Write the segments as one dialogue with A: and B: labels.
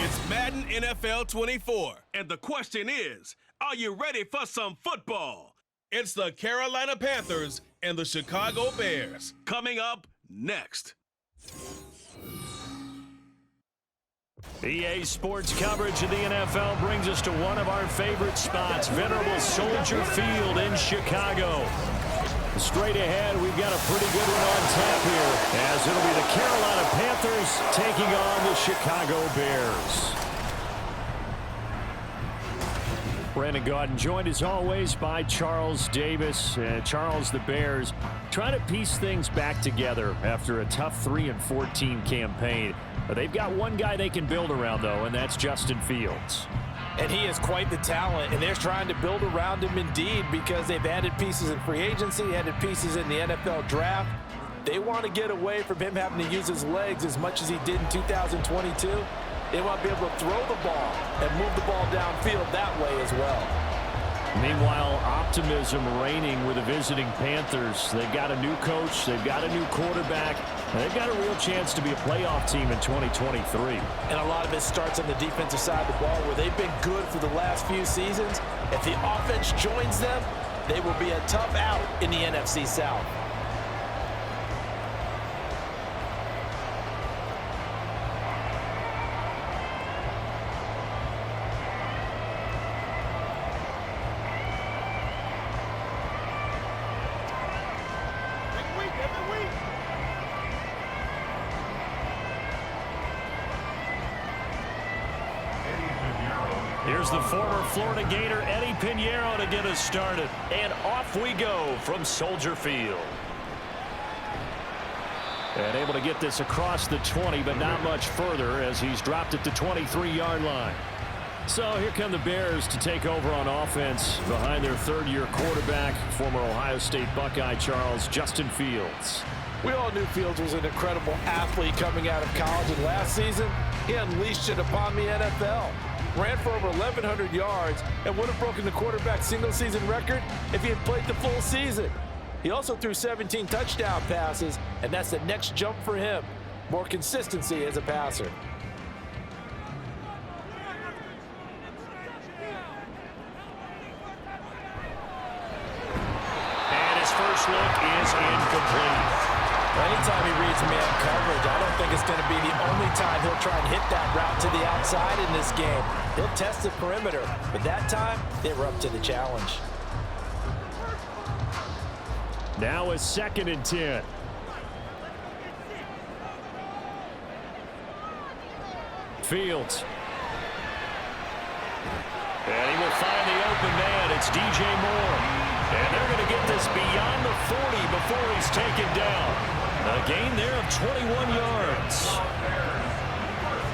A: It's Madden NFL 24, and the question is, are you ready for some football? It's the Carolina Panthers and the Chicago Bears. Coming up next.
B: EA Sports coverage of the NFL brings us to one of our favorite spots, venerable Soldier Field in Chicago. Straight ahead, we've got a pretty good one on tap here, as it'll be the Carolina Panthers taking on the Chicago Bears. Brandon Gaudin joined as always by Charles Davis. Charles, the Bears trying to piece things back together after a tough 3-14 campaign. They've got one guy they can build around, though, and that's Justin Fields.
C: And he is quite the talent, and they're trying to build around him indeed because they've added pieces in free agency, added pieces in the NFL draft. They want to get away from him having to use his legs as much as he did in 2022. They want to be able to throw the ball and move the ball downfield that way as well.
B: Meanwhile, optimism reigning with the visiting Panthers. They've got a new coach. They've got a new quarterback. And they've got a real chance to be a playoff team in 2023.
C: And a lot of it starts on the defensive side of the ball where they've been good for the last few seasons. If the offense joins them, they will be a tough out in the NFC South.
B: Here's the former Florida Gator, Eddie Pinheiro, to get us started. And off we go from Soldier Field. And able to get this across the 20, but not much further as he's dropped at the 23-yard line. So here come the Bears to take over on offense behind their third-year quarterback, former Ohio State Buckeye Charles, Justin Fields.
C: We all knew Fields was an incredible athlete coming out of college, and last season, he unleashed it upon the NFL. Ran for over 1,100 yards and would have broken the quarterback single-season record if he had played the full season. He also threw 17 touchdown passes, and that's the next jump for him. More consistency as a passer.
B: And his first look is incomplete.
C: Anytime he reads man coverage, I don't think it's going to be the only time he'll try and hit that route to the outside in this game. He'll test the perimeter, but that time, they were up to the challenge.
B: Now a 2nd and 10. Fields. And he will find the open man. It's DJ Moore. And they're going to get this beyond the 40 before he's taken down. A gain there of 21 yards.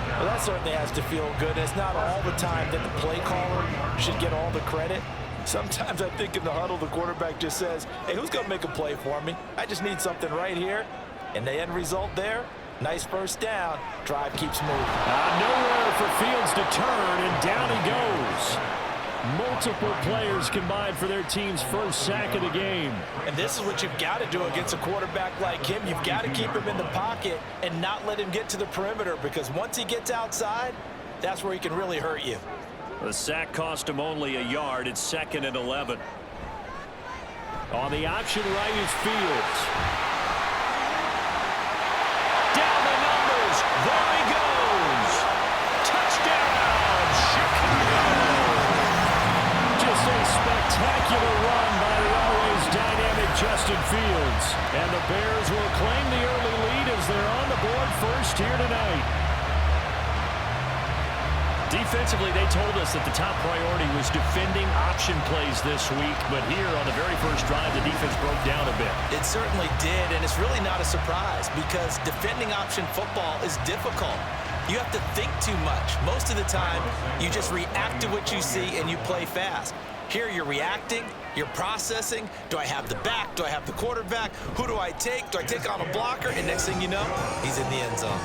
C: Well, that certainly has to feel good. It's not all the time that the play caller should get all the credit. Sometimes I think in the huddle, the quarterback just says, hey, who's going to make a play for me? I just need something right here. And the end result there, nice first down. Drive keeps moving.
B: Nowhere for Fields to turn, and down he goes. Multiple players combined for their team's first sack of the game.
C: And this is what you've got to do against a quarterback like him. You've got to keep him in the pocket and not let him get to the perimeter, because once he gets outside, that's where he can really hurt you.
B: The sack cost him only a yard. It's 2nd and 11. On the option right is Fields. Down the numbers. There he goes. Touchdown, Chicago. Just a spectacular run by the always dynamic Justin Fields. And the Bears will claim the early lead as they're on the board first here tonight. Defensively, they told us that the top priority was defending option plays this week, but here on the very first drive, the defense broke down a bit.
C: It certainly did, and it's really not a surprise because defending option football is difficult. You have to think too much. Most of the time, you just react to what you see and you play fast. Here you're reacting, you're processing. Do I have the back? Do I have the quarterback? Who do I take? Do I take on a blocker? And next thing you know, he's in the end zone.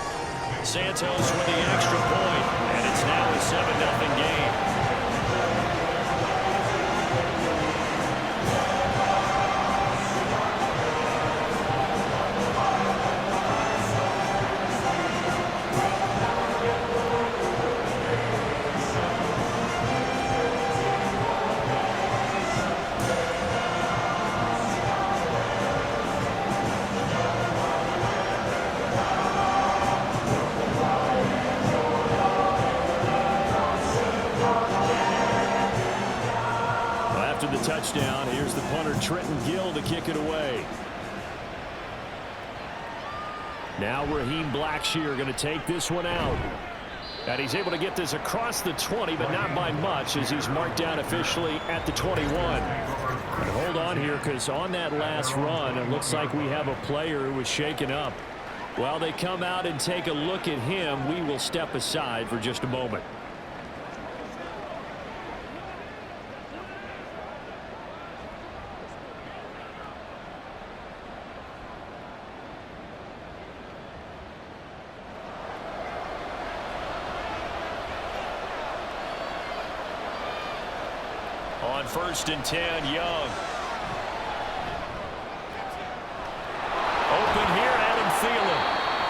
B: Santos with the extra point, and it's now a 7-0 game. touchdown. Here's the punter, Trenton Gill, to kick it away. Now Raheem Blackshear going to take this one out. And he's able to get this across the 20, but not by much, as he's marked down officially at the 21. And hold on here, because on that last run, it looks like we have a player who was shaken up. While they come out and take a look at him, we will step aside for just a moment. On 1st and 10, Young. Open here, Adam Thielen.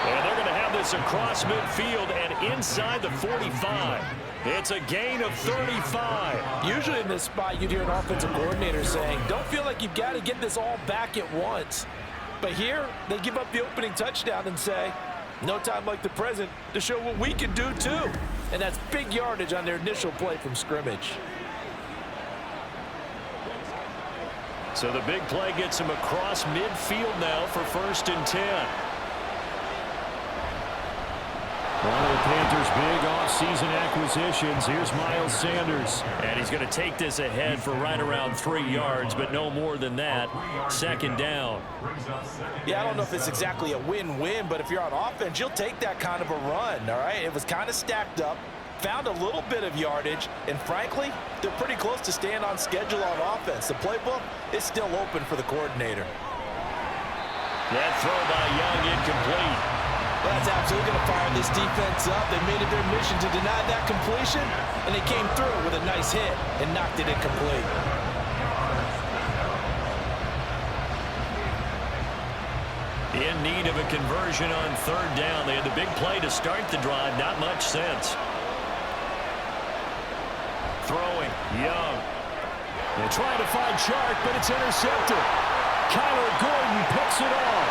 B: And they're going to have this across midfield and inside the 45. It's a gain of 35.
C: Usually in this spot, you'd hear an offensive coordinator saying, don't feel like you've got to get this all back at once. But here, they give up the opening touchdown and say, no time like the present to show what we can do too. And that's big yardage on their initial play from scrimmage.
B: So the big play gets him across midfield now for 1st and 10. One of the Panthers' big offseason acquisitions. Here's Miles Sanders. And he's going to take this ahead for right around 3 yards, but no more than that. 2nd down.
C: Yeah, I don't know if it's exactly a win-win, but if you're on offense, you'll take that kind of a run, all right? It was kind of stacked up. Found a little bit of yardage, and frankly, they're pretty close to staying on schedule on offense. The playbook is still open for the coordinator.
B: That throw by Young incomplete.
C: Well, that's absolutely going to fire this defense up. They made it their mission to deny that completion, and they came through with a nice hit and knocked it incomplete.
B: In need of a conversion on 3rd down. They had the big play to start the drive. Not much sense. Throwing, Young. They're trying to find Chark, but it's intercepted. Kyler Gordon picks it off.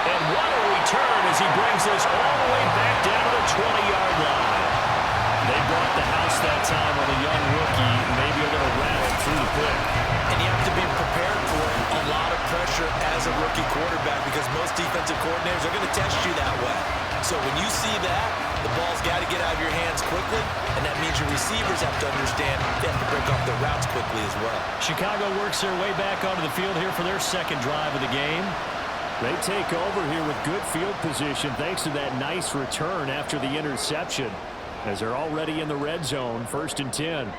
B: And what a return as he brings this all the way back down to the 20-yard line. They brought the house that time on a young rookie, maybe a little rattled through the pick.
C: And you have to be prepared for a lot of pressure as a rookie quarterback because most defensive coordinators are going to test you that way. So when you see that, the ball's got to get out of your hands quickly, and that means your receivers have to understand they have to break off their routes quickly as well.
B: Chicago works their way back onto the field here for their 2nd drive of the game. They take over here with good field position thanks to that nice return after the interception, as they're already in the red zone, 1st and 10.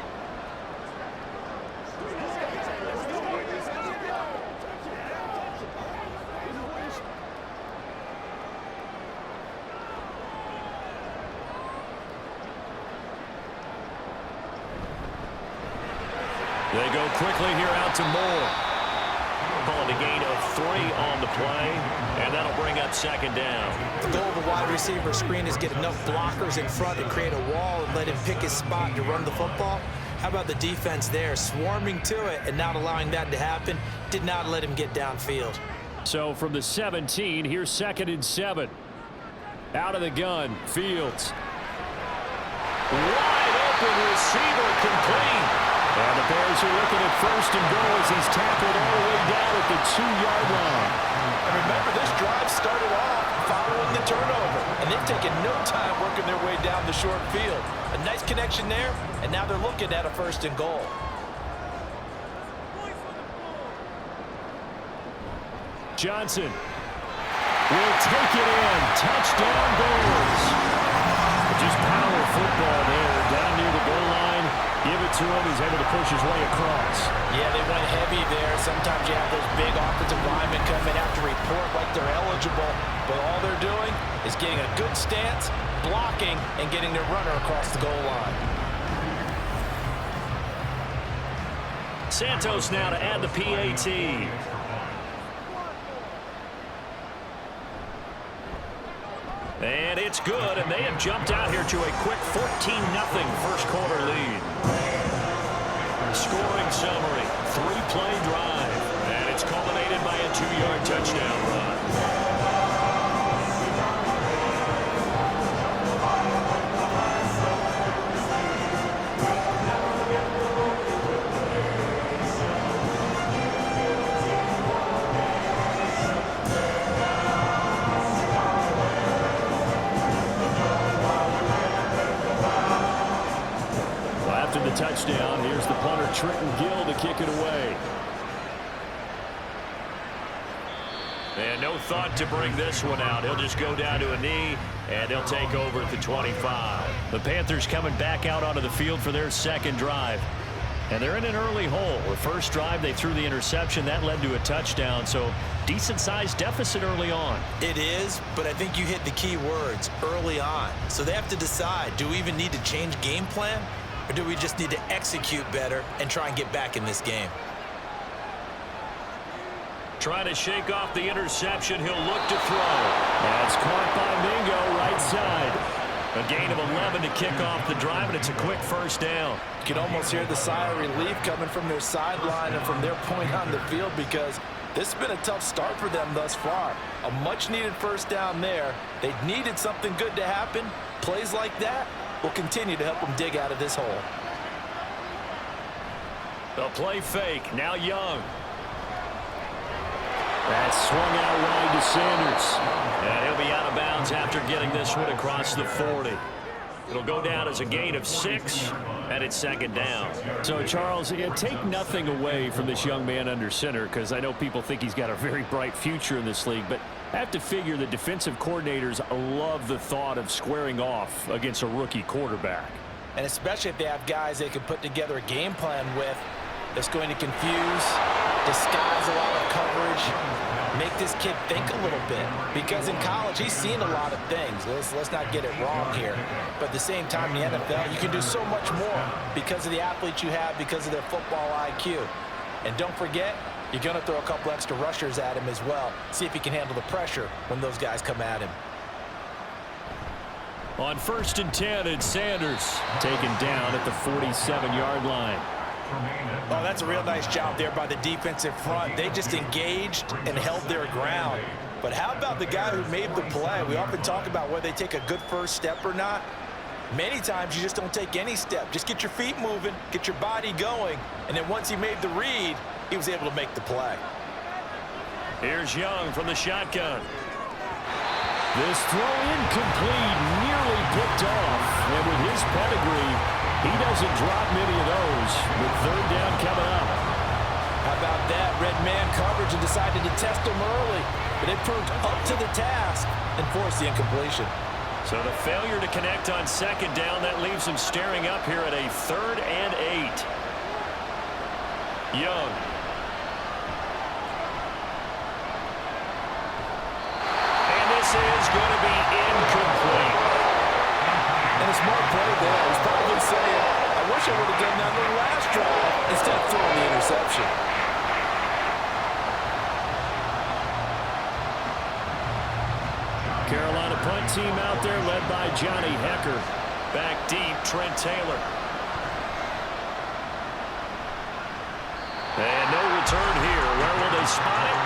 B: They go quickly here out to Moore. Calling a gain of 3 on the play, and that'll bring up 2nd down.
C: The goal of a wide receiver screen is get enough blockers in front to create a wall and let him pick his spot to run the football. How about the defense there, swarming to it and not allowing that to happen? Did not let him get downfield.
B: So from the 17, here's 2nd and 7. Out of the gun, Fields. Wide open receiver complete. And the Bears are looking at 1st and goal as he's tackled all the way down at the 2-yard line.
C: And remember, this drive started off following the turnover, and they've taken no time working their way down the short field. A nice connection there, and now they're looking at a 1st and goal.
B: Johnson will take it in. Touchdown Bears. Just power football there down near the goal line. Give it to him. He's able to push his way across.
C: Yeah, they went heavy there. Sometimes you have those big offensive linemen come in after report like they're eligible, but all they're doing is getting a good stance, blocking, and getting their runner across the goal line.
B: Santos now to add the PAT. And it's good, and they have jumped out here to a quick 14-0 first quarter lead. Scoring summary, 3-play drive, and it's culminated by a 2-yard touchdown run. touchdown. Here's the punter, Trenton Gill, to kick it away. And no thought to bring this one out. He'll just go down to a knee, and he'll take over at the 25. The Panthers coming back out onto the field for their second drive. And they're in an early hole. The first drive, they threw the interception. That led to a touchdown, so decent-sized deficit early on.
C: It is, but I think you hit the key words, early on. So they have to decide, do we even need to change game plan, or do we just need to execute better and try and get back in this game?
B: Trying to shake off the interception. He'll look to throw. That's caught by Mingo, right side. A gain of 11 to kick off the drive, and it's a quick first down.
C: You can almost hear the sigh of relief coming from their sideline and from their point on the field, because this has been a tough start for them thus far. A much-needed first down there. They needed something good to happen. Plays like that will continue to help them dig out of this hole.
B: The play fake. Now Young. That's swung out wide to Sanders. And he'll be out of bounds after getting this one across the 40. It'll go down as a gain of 6, and it's second down. So, Charles, take nothing away from this young man under center, because I know people think he's got a very bright future in this league, but I have to figure the defensive coordinators love the thought of squaring off against a rookie quarterback.
C: And especially if they have guys they can put together a game plan with that's going to confuse, disguise a lot of coverage, make this kid think a little bit. Because in college, he's seen a lot of things. Let's not get it wrong here. But at the same time, in the NFL, you can do so much more because of the athletes you have, because of their football IQ. And don't forget, you're going to throw a couple extra rushers at him as well. See if he can handle the pressure when those guys come at him.
B: On 1st and 10, it's Sanders taken down at the 47-yard line.
C: Oh, that's a real nice job there by the defensive front. They just engaged and held their ground. But how about the guy who made the play? We often talk about whether they take a good first step or not. Many times you just don't take any step. Just get your feet moving, get your body going, and then once he made the read, he was able to make the play.
B: Here's Young from the shotgun. This throw incomplete, nearly picked off. And with his pedigree, he doesn't drop many of those with third down coming up.
C: How about that? Red man coverage and decided to test him early. But it proved up to the task and forced the incompletion.
B: So the failure to connect on second down, that leaves him staring up here at a 3rd and 8. Young. And this is going to be incomplete.
C: And a smart play there. He's probably saying, I wish I would have done that on the last drive instead of throwing the interception.
B: Carolina punt team out there led by Johnny Hecker. Back deep, Trent Taylor. And no return here. Where will they spot it?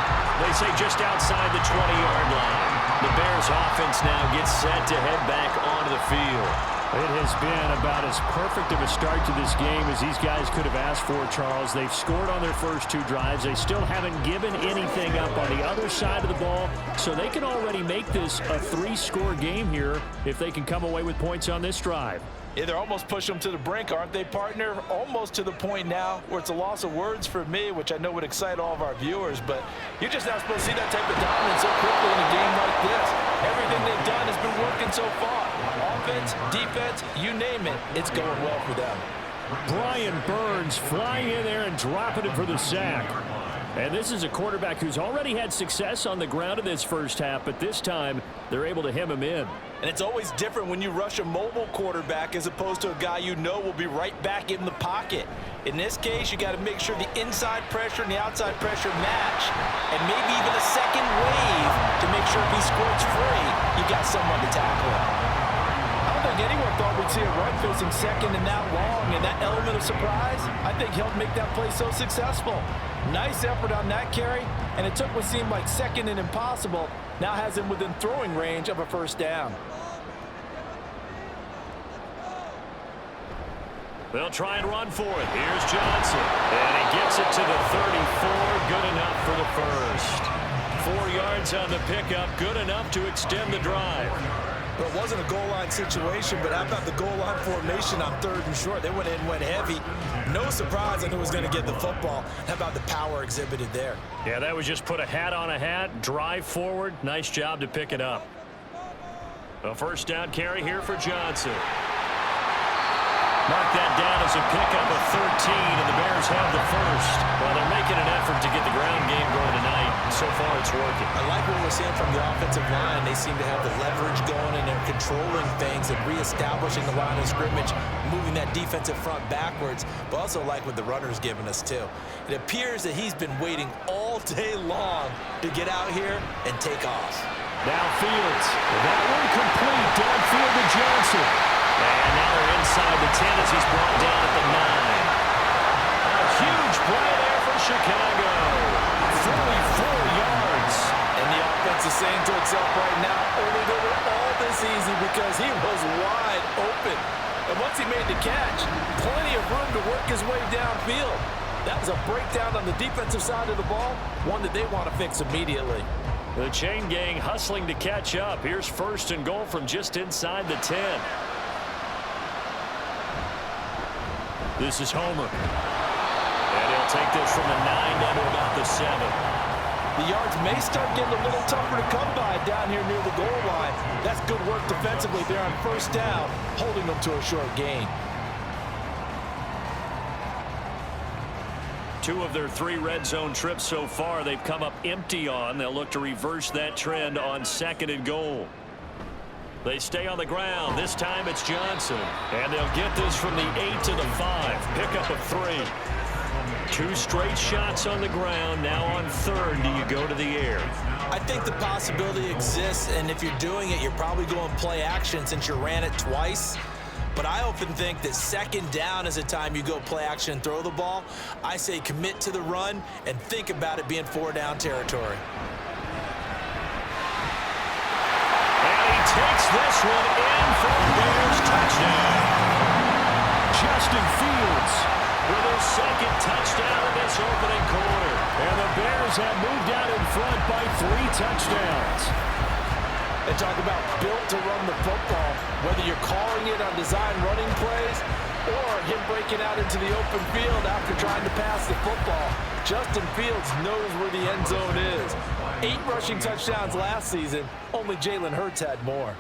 B: They say just outside the 20-yard line. The Bears offense now gets set to head back onto the field. It has been about as perfect of a start to this game as these guys could have asked for, Charles. They've scored on their first 2 drives. They still haven't given anything up on the other side of the ball, so they can already make this a 3-score game here if they can come away with points on this drive.
C: Yeah, they're almost pushing them to the brink, aren't they, partner? Almost to the point now where it's a loss of words for me, which I know would excite all of our viewers, but you're just not supposed to see that type of dominance so quickly in a game like this. Everything they've done has been working so far. Offense, defense, you name it, it's going well for them.
B: Brian Burns flying in there and dropping it for the sack. And this is a quarterback who's already had success on the ground in this first half, but this time they're able to hem him in.
C: And it's always different when you rush a mobile quarterback as opposed to a guy you know will be right back in the pocket. In this case, you got to make sure the inside pressure and the outside pressure match, and maybe even a second wave to make sure if he squirts free, you got someone to tackle him. I don't think anyone thought we'd see a run facing second and that long, and that element of surprise, I think, helped make that play so successful. Nice effort on that carry, and it took what seemed like second and impossible, now has him within throwing range of a first down.
B: They'll try and run for it. Here's Johnson, and he gets it to the 34, good enough for the first. 4 yards on the pickup, good enough to extend the drive.
C: Well, it wasn't a goal line situation, but how about the goal line formation on 3rd and short? They went in, went heavy. No surprise on who was going to get the football. How about the power exhibited there?
B: Yeah, that was just put a hat on a hat, drive forward. Nice job to pick it up. A first down carry here for Johnson. Mark that down as a pickup of 13, and the Bears have the first. Well, they're making an effort to get the ground game going tonight, and so far it's working.
C: I like what we're seeing from the offensive line. They seem to have the leverage going, and they're controlling things and reestablishing the line of scrimmage, moving that defensive front backwards, but also like what the runner's giving us, too. It appears that he's been waiting all day long to get out here and take off.
B: Now Fields. That one complete. Downfield to Johnson. And now they're inside the 10 as he's brought down at the 9. A huge play there for Chicago. 44 yards.
C: And the offense is saying to itself right now, only they were all this easy because he was wide open. And once he made the catch, plenty of room to work his way downfield. That was a breakdown on the defensive side of the ball, one that they want to fix immediately.
B: The chain gang hustling to catch up. Here's 1st and goal from just inside the 10. This is Homer. And he'll take this from the 9 down to about the 7.
C: The yards may start getting a little tougher to come by down here near the goal line. That's good work defensively there on 1st down, holding them to a short gain.
B: 2 of their 3 red zone trips so far they've come up empty on. They'll look to reverse that trend on 2nd and goal. They stay on the ground. This time it's Johnson. And they'll get this from the 8 to the 5. Pickup of 3. 2 straight shots on the ground. Now on 3rd, do you go to the air?
C: I think the possibility exists, and if you're doing it, you're probably going play action since you ran it twice. But I often think that 2nd down is a time you go play action and throw the ball. I say commit to the run and think about it being 4-down territory.
B: Takes this one in for the Bears touchdown. Justin Fields with his 2nd touchdown in this opening quarter. And the Bears have moved out in front by 3 touchdowns.
C: They talk about built to run the football, whether you're calling it on design running plays or him breaking out into the open field after trying to pass the football. Justin Fields knows where the end zone is. 8 rushing touchdowns last season. Only Jalen Hurts had more.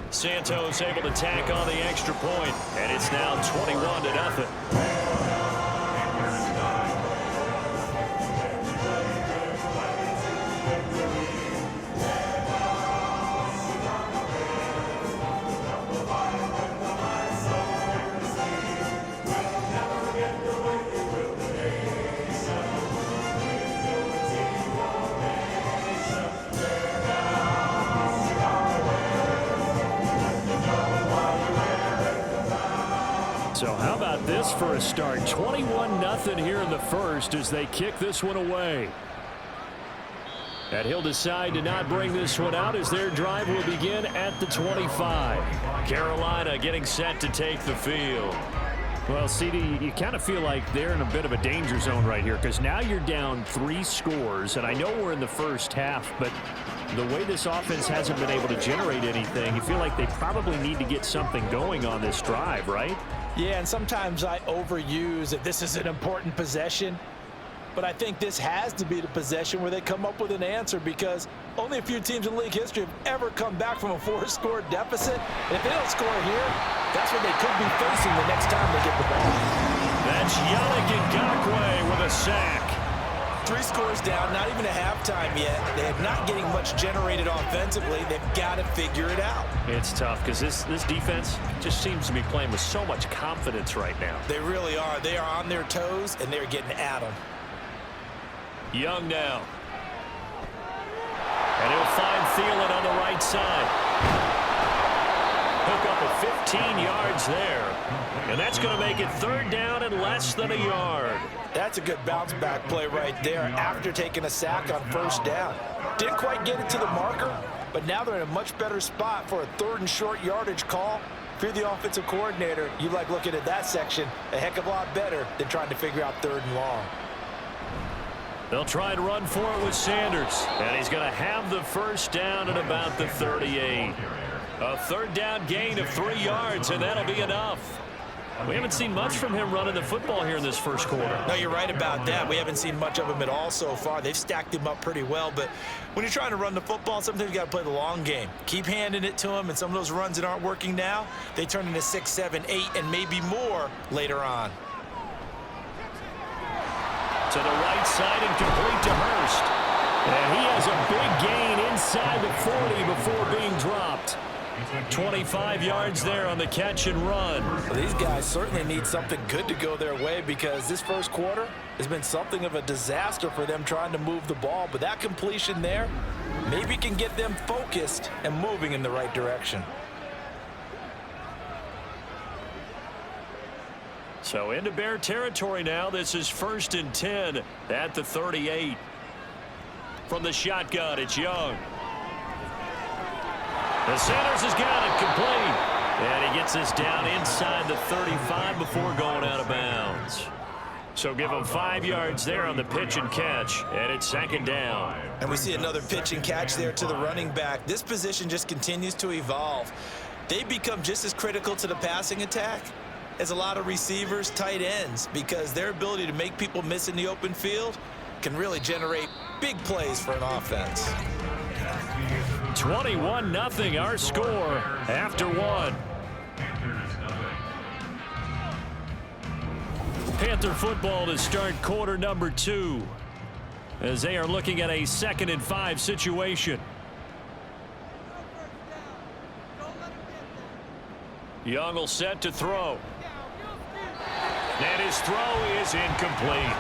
B: Santos able to tack on the extra point, and it's now 21-0. So how about this for a start? 21-0 here in the first as they kick this one away. And he'll decide to not bring this one out as their drive will begin at the 25. Carolina getting set to take the field. Well, CD, you kind of feel like they're in a bit of a danger zone right here because now you're down 3 scores, and I know we're in the first half, but the way this offense hasn't been able to generate anything, you feel like they probably need to get something going on this drive, right?
C: Yeah, and sometimes I overuse that this is an important possession, but I think this has to be the possession where they come up with an answer because only a few teams in league history have ever come back from a 4-score deficit. And if they don't score here, that's what they could be facing the next time they get the ball.
B: That's Yannick Ngakoue with a sack.
C: 3 scores down, not even a halftime yet. They are not getting much generated offensively. They've got to figure it out.
B: It's tough because this defense just seems to be playing with so much confidence right now.
C: They really are. They are on their toes, and they're getting at them.
B: Young now. And he'll find Thielen on the right side. Hook up of 15 yards there. And that's going to make it 3rd down and less than a yard.
C: That's a good bounce-back play right there after taking a sack on 1st down. Didn't quite get it to the marker, but now they're in a much better spot for a 3rd and short yardage call. If you're the offensive coordinator, you like looking at that section a heck of a lot better than trying to figure out 3rd and long.
B: They'll try and run for it with Sanders. And he's going to have the first down at about the 38. A third down gain of 3 yards, and that'll be enough. We haven't seen much from him running the football here in this first quarter.
C: No, you're right about that. We haven't seen much of him at all so far. They've stacked him up pretty well, but when you're trying to run the football, sometimes you got to play the long game. Keep handing it to him, and some of those runs that aren't working now, they turn into 6, 7, 8, and maybe more later on.
B: To the right side and complete to Hurst. And he has a big gain inside the 40 before being dropped. 25 yards there on the catch and run.
C: Well, these guys certainly need something good to go their way because this first quarter has been something of a disaster for them trying to move the ball. But that completion there maybe can get them focused and moving in the right direction.
B: So into Bear territory now. This is 1st and 10 at the 38. From the shotgun, it's Young. The Sanders has got it complete. And he gets this down inside the 35 before going out of bounds. So give him 5 yards there on the pitch and catch. And it's 2nd down.
C: And we see another pitch and catch there to the running back. This position just continues to evolve. They become just as critical to the passing attack as a lot of receivers, tight ends, because their ability to make people miss in the open field can really generate big plays for an offense.
B: 21-0 our score after 1. Panther football to start quarter number 2 as they are looking at a 2nd and 5 situation. Young will set to throw. And his throw is incomplete.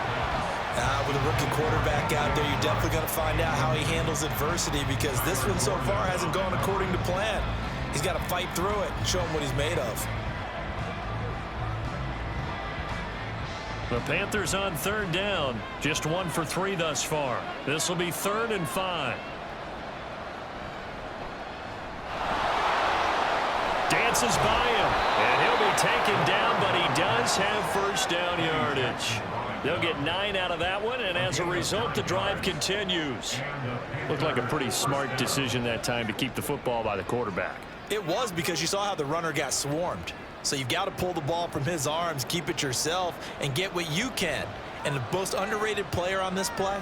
C: With a rookie quarterback out there, you're definitely going to find out how he handles adversity because this one so far hasn't gone according to plan. He's got to fight through it and show him what he's made of.
B: The Panthers on 3rd down. Just 1 for 3 thus far. This will be 3rd and 5. Dances by him, and he'll be taken down, but he does have first down yardage. They'll get 9 out of that one, and as a result, the drive continues. Looked like a pretty smart decision that time to keep the football by the quarterback.
C: It was because you saw how the runner got swarmed. So you've got to pull the ball from his arms, keep it yourself, and get what you can. And the most underrated player on this play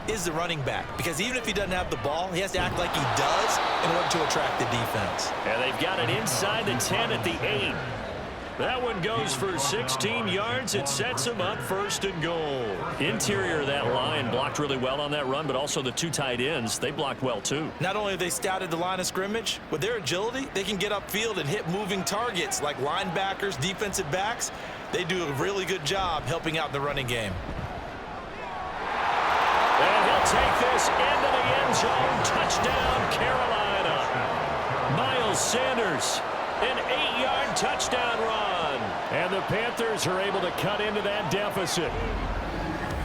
C: is the running back. Because even if he doesn't have the ball, he has to act like he does in order to attract the defense.
B: And they've got it inside the 10 at the 8. That one goes for 16 yards. It sets them up 1st and goal. Interior of that line blocked really well on that run, but also the 2 tight ends, they blocked well too.
C: Not only have they scouted the line of scrimmage, with their agility, they can get upfield and hit moving targets like linebackers, defensive backs. They do a really good job helping out the running game.
B: And he'll take this into the end zone. Touchdown, Carolina. Miles Sanders, an 8-yard touchdown run. And the Panthers are able to cut into that deficit.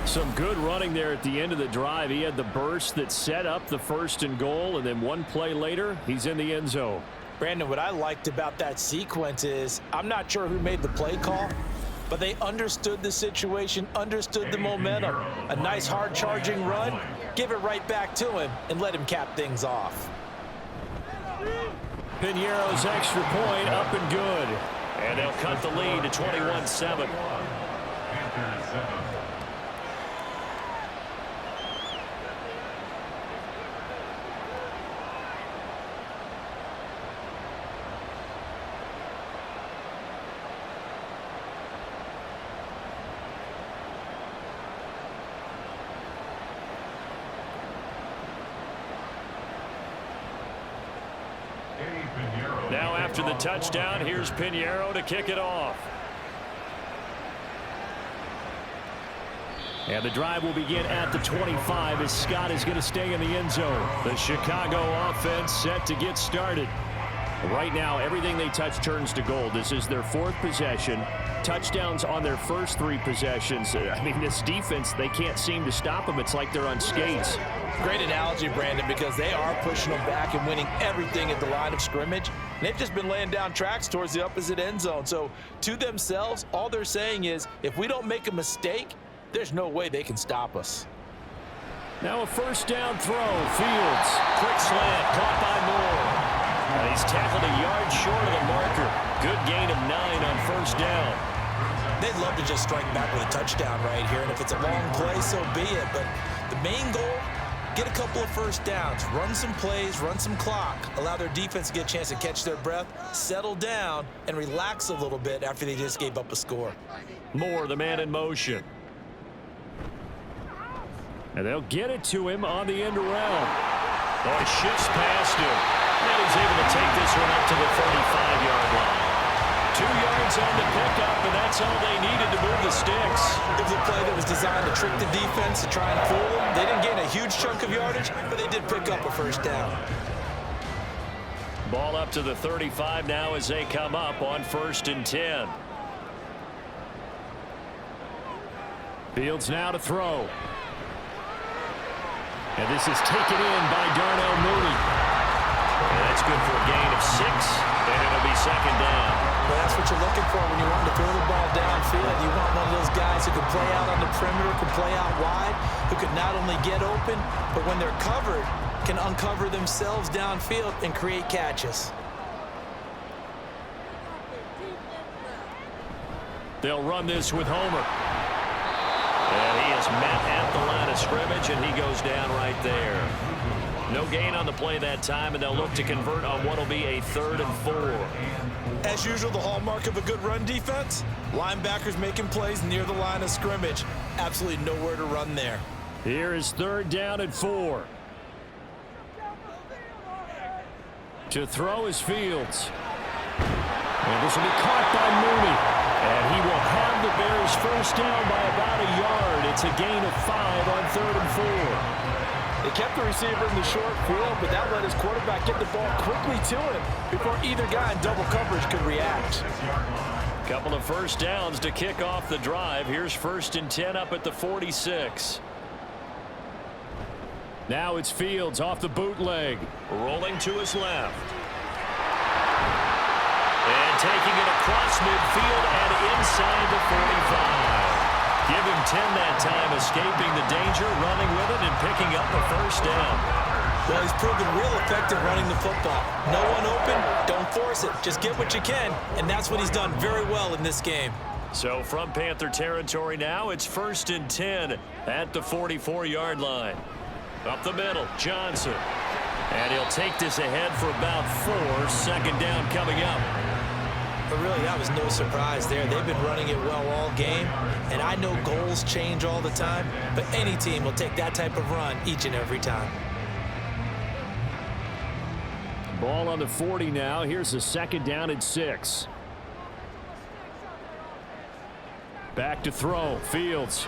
B: Some good running there at the end of the drive. He had the burst that set up the 1st and goal, and then one play later, he's in the end zone.
C: Brandon, what I liked about that sequence is I'm not sure who made the play call, but they understood the situation, understood the momentum. A nice hard-charging run, give it right back to him, and let him cap things off.
B: Piñeiro's extra point up and good. And they'll cut the lead to 21-7. Now after the touchdown, here's Piñeiro to kick it off. And the drive will begin at the 25 as Scott is going to stay in the end zone. The Chicago offense set to get started. Right now, everything they touch turns to gold. This is their 4th possession. Touchdowns on their first 3 possessions. I mean, this defense, they can't seem to stop them. It's like they're on skates.
C: Great analogy, Brandon, because they are pushing them back and winning everything at the line of scrimmage. And they've just been laying down tracks towards the opposite end zone. So to themselves, all they're saying is, if we don't make a mistake, there's no way they can stop us.
B: Now a first down throw. Fields. Quick slant. Caught by Moore. He's tackled a yard short of the marker. Good gain of 9 on first down.
C: They'd love to just strike back with a touchdown right here, and if it's a long play, so be it. But the main goal, get a couple of first downs, run some plays, run some clock, allow their defense to get a chance to catch their breath, settle down, and relax a little bit after they just gave up a score.
B: Moore, the man in motion. And they'll get it to him on the end around. Oh, he shifts past him. And he's able to take this one up to the 35-yard line. 2 yards on the pickup, and that's all they needed to move the sticks.
C: It was a play that was designed to trick the defense, to try and fool them. They didn't gain a huge chunk of yardage, but they did pick up a first down.
B: Ball up to the 35 now as they come up on 1st and 10. Fields now to throw. And this is taken in by Darnell Mooney. And that's good for a gain of 6, and it'll be 2nd down.
C: Well, that's what you're looking for when you want to throw the ball downfield. You want one of those guys who can play out on the perimeter, can play out wide, who can not only get open, but when they're covered, can uncover themselves downfield and create catches.
B: They'll run this with Homer. And he is met at the line of scrimmage, and he goes down right there. No gain on the play that time, and they'll look to convert on what will be a 3rd and 4.
C: As usual, the hallmark of a good run defense, linebackers making plays near the line of scrimmage. Absolutely nowhere to run there.
B: Here is 3rd down and 4. To throw is Fields. And this will be caught by Mooney. And he will have the Bears first down by about a yard. It's a gain of 5 on 3rd and 4.
D: They kept the receiver in the short field, but that let his quarterback get the ball quickly to him before either guy in double coverage could react.
B: Couple of first downs to kick off the drive. Here's 1st and 10 up at the 46. Now it's Fields off the bootleg. Rolling to his left. And taking it across midfield and inside the 45. Give him 10 that time, escaping the danger, running with it, and picking up a first down.
C: Well, he's proven real effective running the football. No one open, don't force it. Just get what you can, and that's what he's done very well in this game.
B: So from Panther territory now, it's 1st and 10 at the 44-yard line. Up the middle, Johnson. And he'll take this ahead for about 4. 2nd down coming up.
C: But really, that was no surprise there. They've been running it well all game, and I know goals change all the time, but any team will take that type of run each and every time.
B: Ball on the 40 now. Here's a 2nd down and 6. Back to throw. Fields.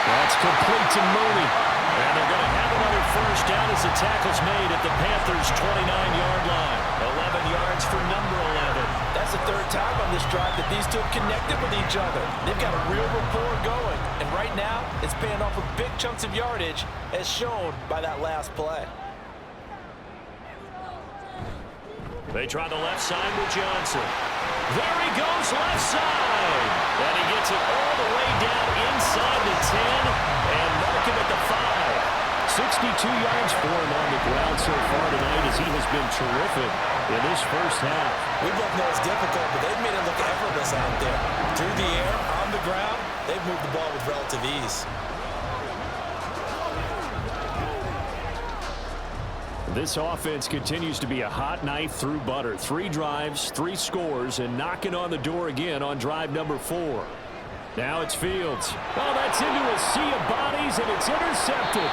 B: That's complete to Mooney. And they're going to have another first down as the tackle's made at the Panthers' 29-yard line. 11 yards for number 11.
D: That's the 3rd time on this drive that these two have connected with each other. They've got a real rapport going, and right now it's paying off with big chunks of yardage as shown by that last play.
B: They try the left side with Johnson. There he goes, left side. And he gets it all the way down inside the 10 and mark him at the 5. 62 yards for him on the ground so far tonight as he has been terrific in this first half.
C: We both know it's difficult, but they've made it look effortless out there. Through the air, on the ground, they've moved the ball with relative ease.
B: This offense continues to be a hot knife through butter. 3 drives, 3 scores, and knocking on the door again on drive number 4. Now it's Fields. Oh, that's into a sea of bodies, and it's intercepted.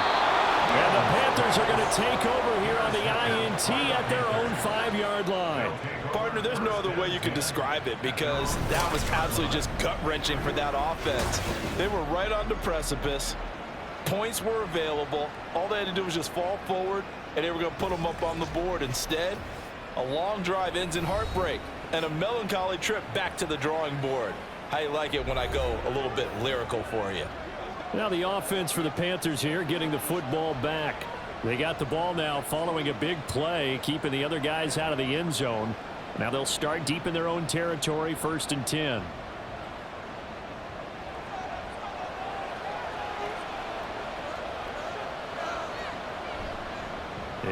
B: And the Panthers are going to take over here on the INT at their own 5-yard line.
D: Partner, there's no other way you could describe it because that was absolutely just gut-wrenching for that offense. They were right on the precipice. Points were available. All they had to do was just fall forward, and they were going to put them up on the board. Instead, a long drive ends in heartbreak and a melancholy trip back to the drawing board. How you like it when I go a little bit lyrical for you?
B: Now the offense for the Panthers here getting the football back. They got the ball now following a big play, keeping the other guys out of the end zone. Now they'll start deep in their own territory, 1st and 10.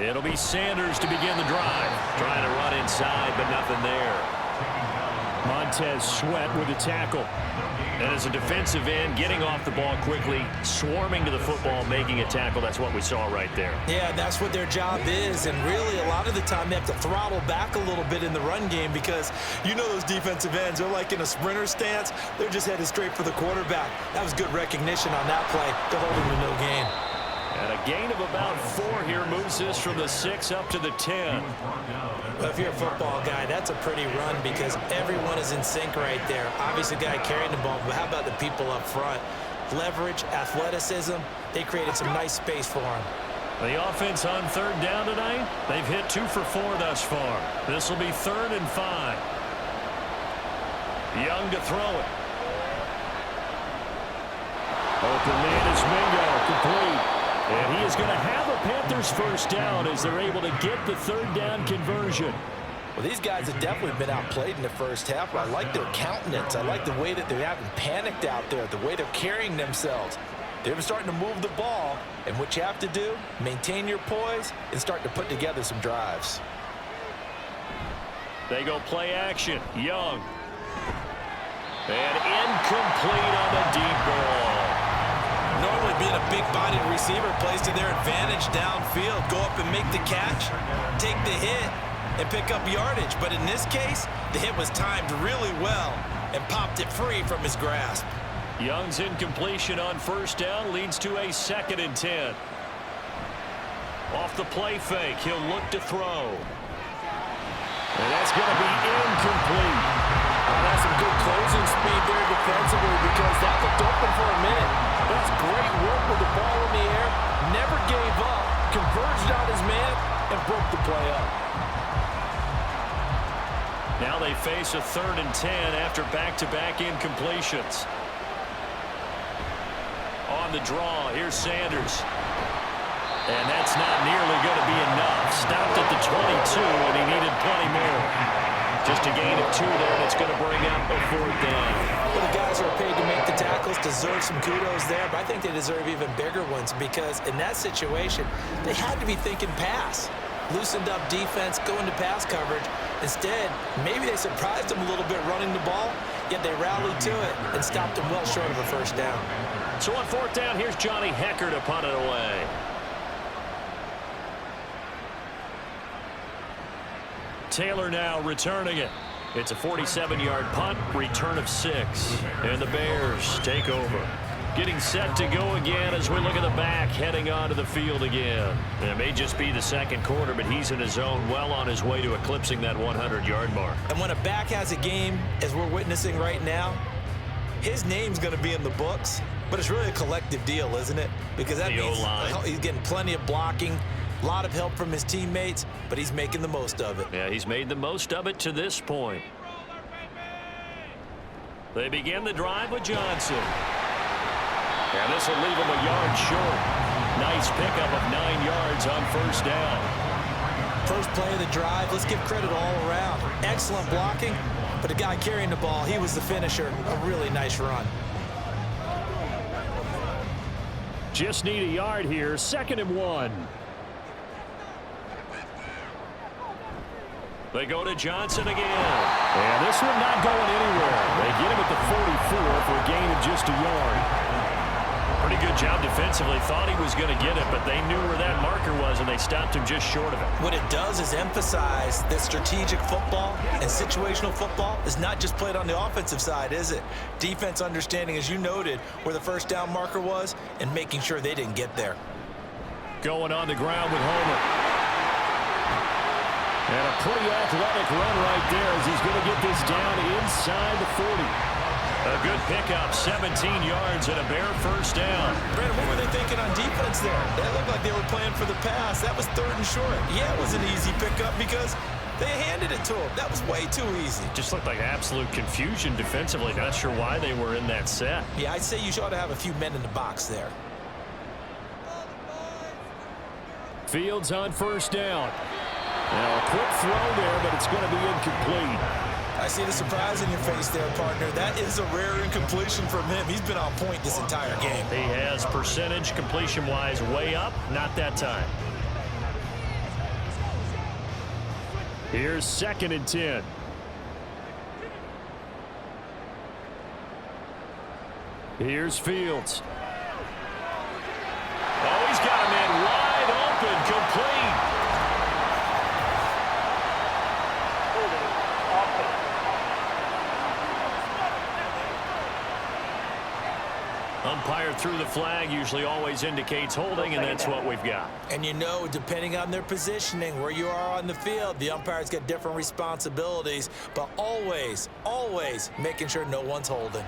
B: It'll be Sanders to begin the drive. Trying to run inside, but nothing there. Montez Sweat with a tackle. And as a defensive end, getting off the ball quickly, swarming to the football, making a tackle. That's what we saw right there.
C: Yeah, that's what their job is. And really, a lot of the time, they have to throttle back a little bit in the run game because you know those defensive ends, they're like in a sprinter stance. They're just headed straight for the quarterback. That was good recognition on that play. They're holding to no gain.
B: And a gain of about 4 here moves this from the 6 up to the 10.
C: Well, if you're a football guy, that's a pretty run because everyone is in sync right there. Obviously, the guy carrying the ball, but how about the people up front? Leverage, athleticism, they created some nice space for him.
B: The offense on 3rd down tonight, they've hit 2 for 4 thus far. This will be 3rd and 5. Young to throw it. Open man is Mingo, complete. And he is going to have a Panthers first down as they're able to get the 3rd down conversion.
C: Well, these guys have definitely been outplayed in the first half. I like their countenance. I like the way that they haven't panicked out there, the way they're carrying themselves. They're starting to move the ball, and what you have to do, maintain your poise and start to put together some drives.
B: They go play action. Young. And incomplete on the deep ball.
C: Normally being a big-bodied receiver plays to their advantage downfield. Go up and make the catch, take the hit, and pick up yardage. But in this case, the hit was timed really well and popped it free from his grasp.
B: Young's incompletion on 1st down leads to a 2nd and 10. Off the play fake, he'll look to throw. And that's going to be incomplete.
C: That's some good closing speed there defensively because that looked open for a minute. That's great work with the ball in the air. Never gave up, converged on his man, and broke the play up.
B: Now they face a 3rd and 10 after back-to-back incompletions. On the draw, here's Sanders. And that's not nearly going to be enough. Stopped at the 22, and he needed plenty more. Just a gain of 2 there, and it's going to bring up a 4th down.
C: Well, the guys who are paid to make the tackles deserve some kudos there, but I think they deserve even bigger ones because in that situation, they had to be thinking pass. Loosened up defense, going to pass coverage. Instead, maybe they surprised them a little bit running the ball, yet they rallied to it and stopped them well short of a 1st down.
B: So on 4th down, here's Johnny Hecker to punt it away. Taylor now returning it. It's a 47-yard punt, return of 6. And the Bears take over. Getting set to go again as we look at the back, heading onto the field again. And it may just be the 2nd quarter, but he's in his zone, well on his way to eclipsing that 100-yard mark.
C: And when a back has a game, as we're witnessing right now, his name's going to be in the books, but it's really a collective deal, isn't it? Because that means he's getting plenty of blocking, a lot of help from his teammates, but he's making the most of it.
B: Yeah, he's made the most of it to this point. They begin the drive with Johnson. And this will leave him a yard short. Nice pickup of 9 yards on 1st down.
C: First play of the drive, let's give credit all around. Excellent blocking, but the guy carrying the ball, he was the finisher. A really nice run.
B: Just need a yard here, 2nd and 1. They go to Johnson again. And this one not going anywhere. They get him at the 44 for a gain of just a yard. Pretty good job defensively. Thought he was going to get it, but they knew where that marker was, and they stopped him just short of it.
C: What it does is emphasize that strategic football and situational football is not just played on the offensive side, is it? Defense understanding, as you noted, where the 1st down marker was and making sure they didn't get there.
B: Going on the ground with Homer. And a pretty athletic run right there as he's going to get this down inside the 40. A good pickup, 17 yards and a Bear 1st down.
C: Brandon, what were they thinking on defense there? That looked like they were playing for the pass. That was 3rd and short. Yeah, it was an easy pickup because they handed it to him. That was way too easy.
B: Just looked like absolute confusion defensively. Not sure why they were in that set.
C: Yeah, I'd say you ought to have a few men in the box there.
B: Fields on 1st down. Now a quick throw there, but it's going to be incomplete.
C: I see the surprise in your face there, partner. That is a rare incompletion from him. He's been on point this entire game.
B: He has percentage completion-wise way up. Not that time. Here's 2nd and 10. Here's Fields. Oh, he's got a man wide open, complete. Umpire threw the flag, usually always indicates holding, and that's what we've got.
C: And you know, depending on their positioning, where you are on the field, the umpires get different responsibilities, but always, always making sure no one's holding.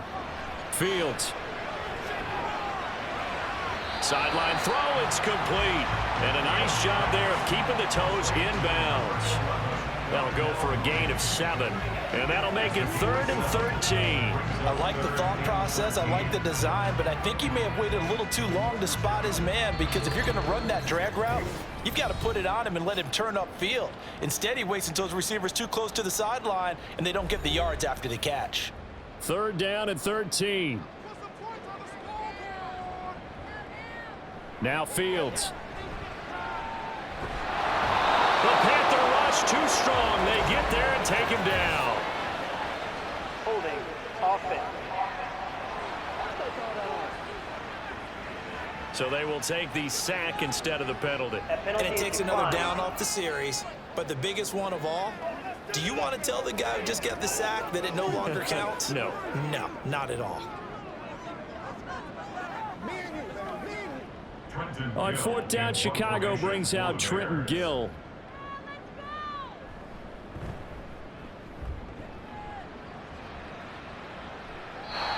B: Fields. Sideline throw, it's complete. And a nice job there of keeping the toes inbounds. That'll go for a gain of 7. And that'll make it 3rd and 13.
C: I like the thought process. I like the design, but I think he may have waited a little too long to spot his man, because if you're going to run that drag route, you've got to put it on him and let him turn upfield. Instead, he waits until his receiver's too close to the sideline, and they don't get the yards after the catch.
B: 3rd down and 13. Now Fields. The Panther rush too strong. They get there and take him down.
E: Holding, offense.
B: So they will take the sack instead of the penalty.
C: And it takes another down off the series. But the biggest one of all, do you want to tell the guy who just got the sack that it no longer counts?
B: No.
C: No, not at all.
B: On 4th down, Chicago brings out Trenton Gill.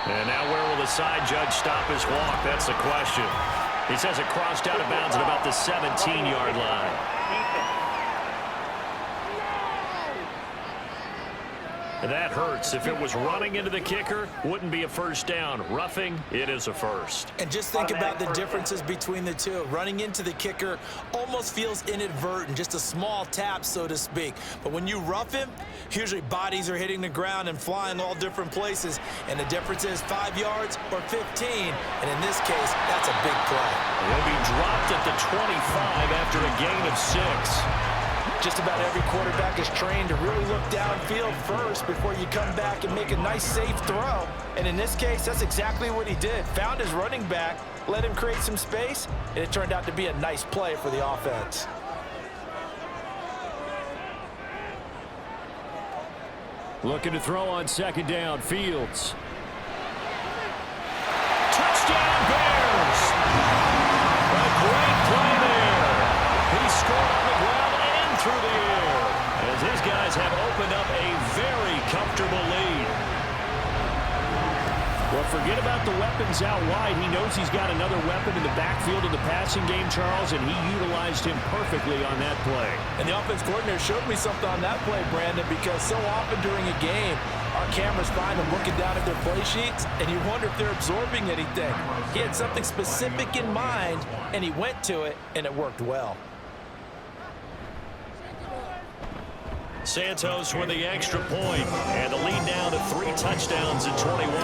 B: And now where will the side judge stop his walk? That's the question. He says it crossed out of bounds at about the 17-yard line. That hurts. If it was running into the kicker, wouldn't be a first down. Roughing, it is a first.
C: And just think about the differences between the two. Running into the kicker almost feels inadvertent, just a small tap, so to speak. But when you rough him, usually bodies are hitting the ground and flying all different places. And the difference is 5 yards or 15. And in this case, that's a big play.
B: He'll be dropped at the 25 after a gain of 6.
C: Just about every quarterback is trained to really look downfield first before you come back and make a nice, safe throw. And in this case, that's exactly what he did. Found his running back, let him create some space, and it turned out to be a nice play for the offense.
B: Looking to throw on 2nd down, Fields. Touchdown, Bears! A great play there. He scored on the ground through the air, as his guys have opened up a very comfortable lead. Well, forget about the weapons out wide. He knows he's got another weapon in the backfield of the passing game, Charles, and he utilized him perfectly on that play.
C: And the offense coordinator showed me something on that play, Brandon, because so often during a game, our cameras find them looking down at their play sheets, and you wonder if they're absorbing anything. He had something specific in mind, and he went to it, and it worked well.
B: Santos with the extra point, and the lead now to 3 touchdowns at 21.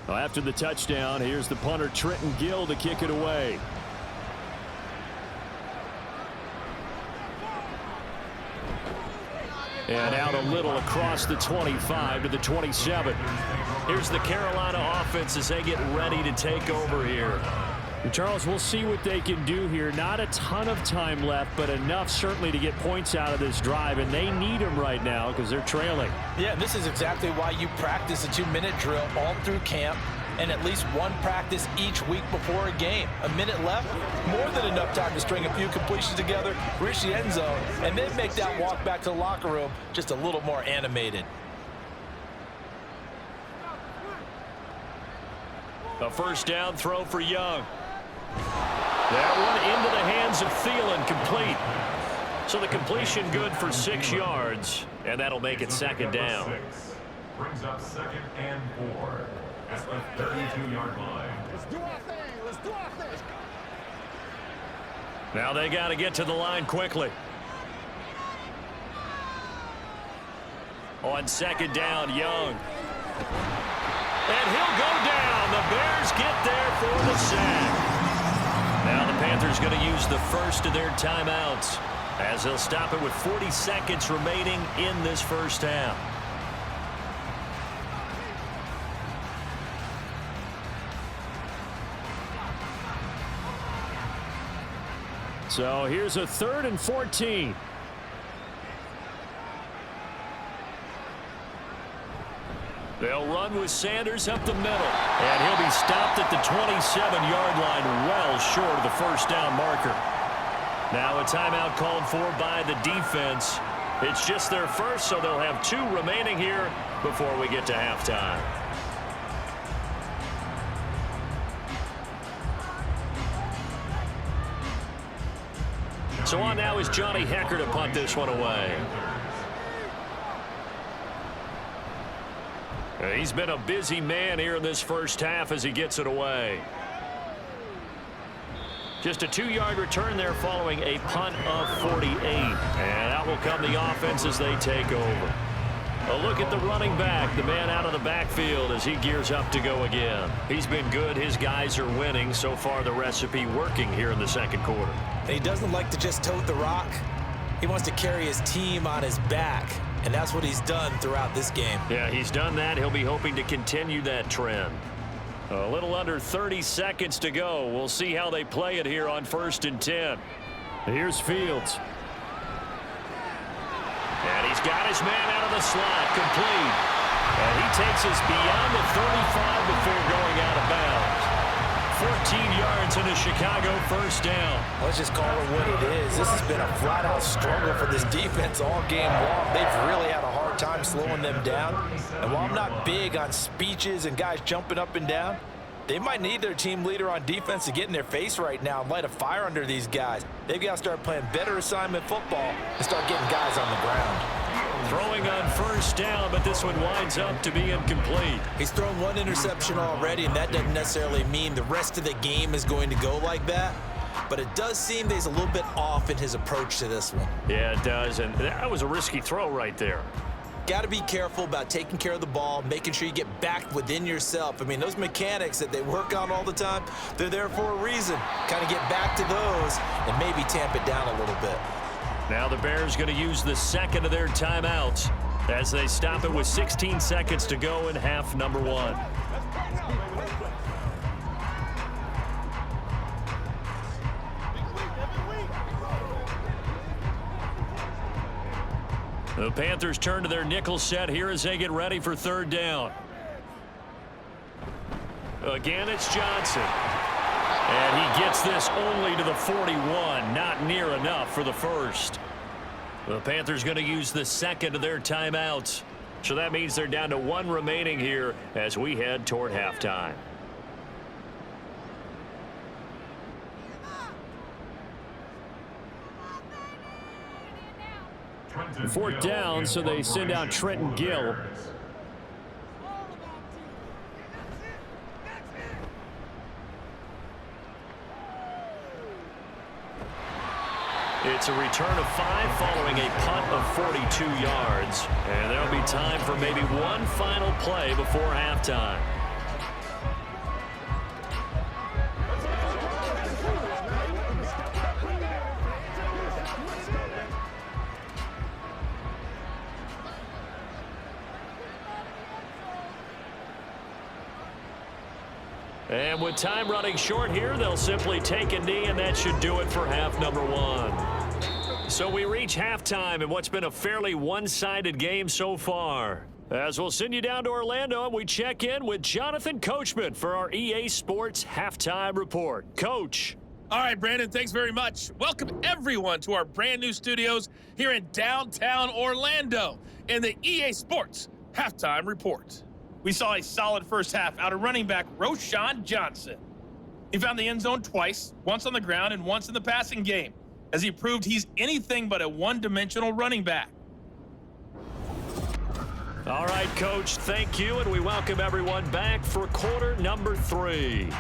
B: After the touchdown, here's the punter Trenton Gill to kick it away. And out a little across the 25 to the 27. Here's the Carolina offense as they get ready to take over here. And Charles, we'll see what they can do here. Not a ton of time left, but enough certainly to get points out of this drive, and they need them right now because they're trailing.
C: Yeah, this is exactly why you practice a 2-minute drill all through camp. and at least one practice each week before a game. A minute left, more than enough time to string a few completions together, reach the end zone, and then make that walk back to the locker room just a little more animated.
B: A first down throw for Young. That one into the hands of Thielen, complete. So the completion good for 6 yards, and that'll make it second down.
F: Brings up 2nd and 4 at the 32-yard line.
G: Let's do our thing. Let's do our thing.
B: Now they got to get to the line quickly. On second down, Young. And he'll go down. The Bears get there for the sack. Now the Panthers going to use the first of their timeouts as they'll stop it with 40 seconds remaining in this first half. So here's a 3rd and 14. They'll run with Sanders up the middle. And he'll be stopped at the 27-yard line, well short of the first down marker. Now a timeout called for by the defense. It's just their first, so they'll have 2 remaining here before we get to halftime. So on now is Johnny Hecker to punt this one away. He's been a busy man here in this first half as he gets it away. Just a 2-yard return there following a punt of 48. And out will come the offense as they take over. A look at the running back, the man out of the backfield as he gears up to go again. He's been good. His guys are winning. So far, the recipe working here in the second quarter.
C: And he doesn't like to just tote the rock. He wants to carry his team on his back, and that's what he's done throughout this game.
B: Yeah, he's done that. He'll be hoping to continue that trend. A little under 30 seconds to go. We'll see how they play it here on 1st and 10. Here's Fields. And he's got his man out of the slot, complete. And he takes us beyond the 35 before going out of bounds. 14 yards and a Chicago first down.
C: Let's just call it what it is. This has been a flat-out struggle for this defense all game long. They've really had a hard time slowing them down. And while I'm not big on speeches and guys jumping up and down, they might need their team leader on defense to get in their face right now and light a fire under these guys. They've got to start playing better assignment football and start getting guys on the ground.
B: Throwing on first down, but this one winds up to be incomplete.
C: He's thrown 1 interception already, and that doesn't necessarily mean the rest of the game is going to go like that. But it does seem that he's a little bit off in his approach to this one.
B: Yeah, it does, and that was a risky throw right there.
C: Got to be careful about taking care of the ball, making sure you get back within yourself. I mean, those mechanics that they work on all the time, they're there for a reason. Kind of get back to those and maybe tamp it down a little bit.
B: Now the Bears going to use the second of their timeouts as they stop it with 16 seconds to go in half number 1. The Panthers turn to their nickel set here as they get ready for 3rd down. Again, it's Johnson. And he gets this only to the 41, not near enough for the first. The Panthers going to use the second of their timeouts. So that means they're down to 1 remaining here as we head toward halftime. 4th down, so they send out Trenton Gill. It's a return of 5 following a punt of 42 yards. And there'll be time for maybe one final play before halftime. And with time running short here, they'll simply take a knee, and that should do it for half number 1. So we reach halftime in what's been a fairly one-sided game so far. As we'll send you down to Orlando, and we check in with Jonathan Coachman for our EA Sports Halftime Report. Coach.
H: All right, Brandon, thanks very much. Welcome, everyone, to our brand new studios here in downtown Orlando in the EA Sports Halftime Report. We saw a solid first half out of running back Roschon Johnson. He found the end zone twice, once on the ground and once in the passing game, as he proved he's anything but a one-dimensional running back.
B: All right, Coach, thank you, and we welcome everyone back for quarter number 3.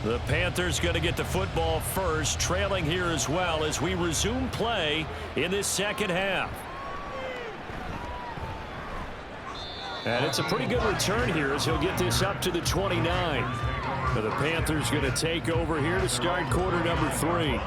B: The Panthers going to get the football first, trailing here as well as we resume play in this second half. And it's a pretty good return here as he'll get this up to the 29. So the Panthers going to take over here to start quarter number 3.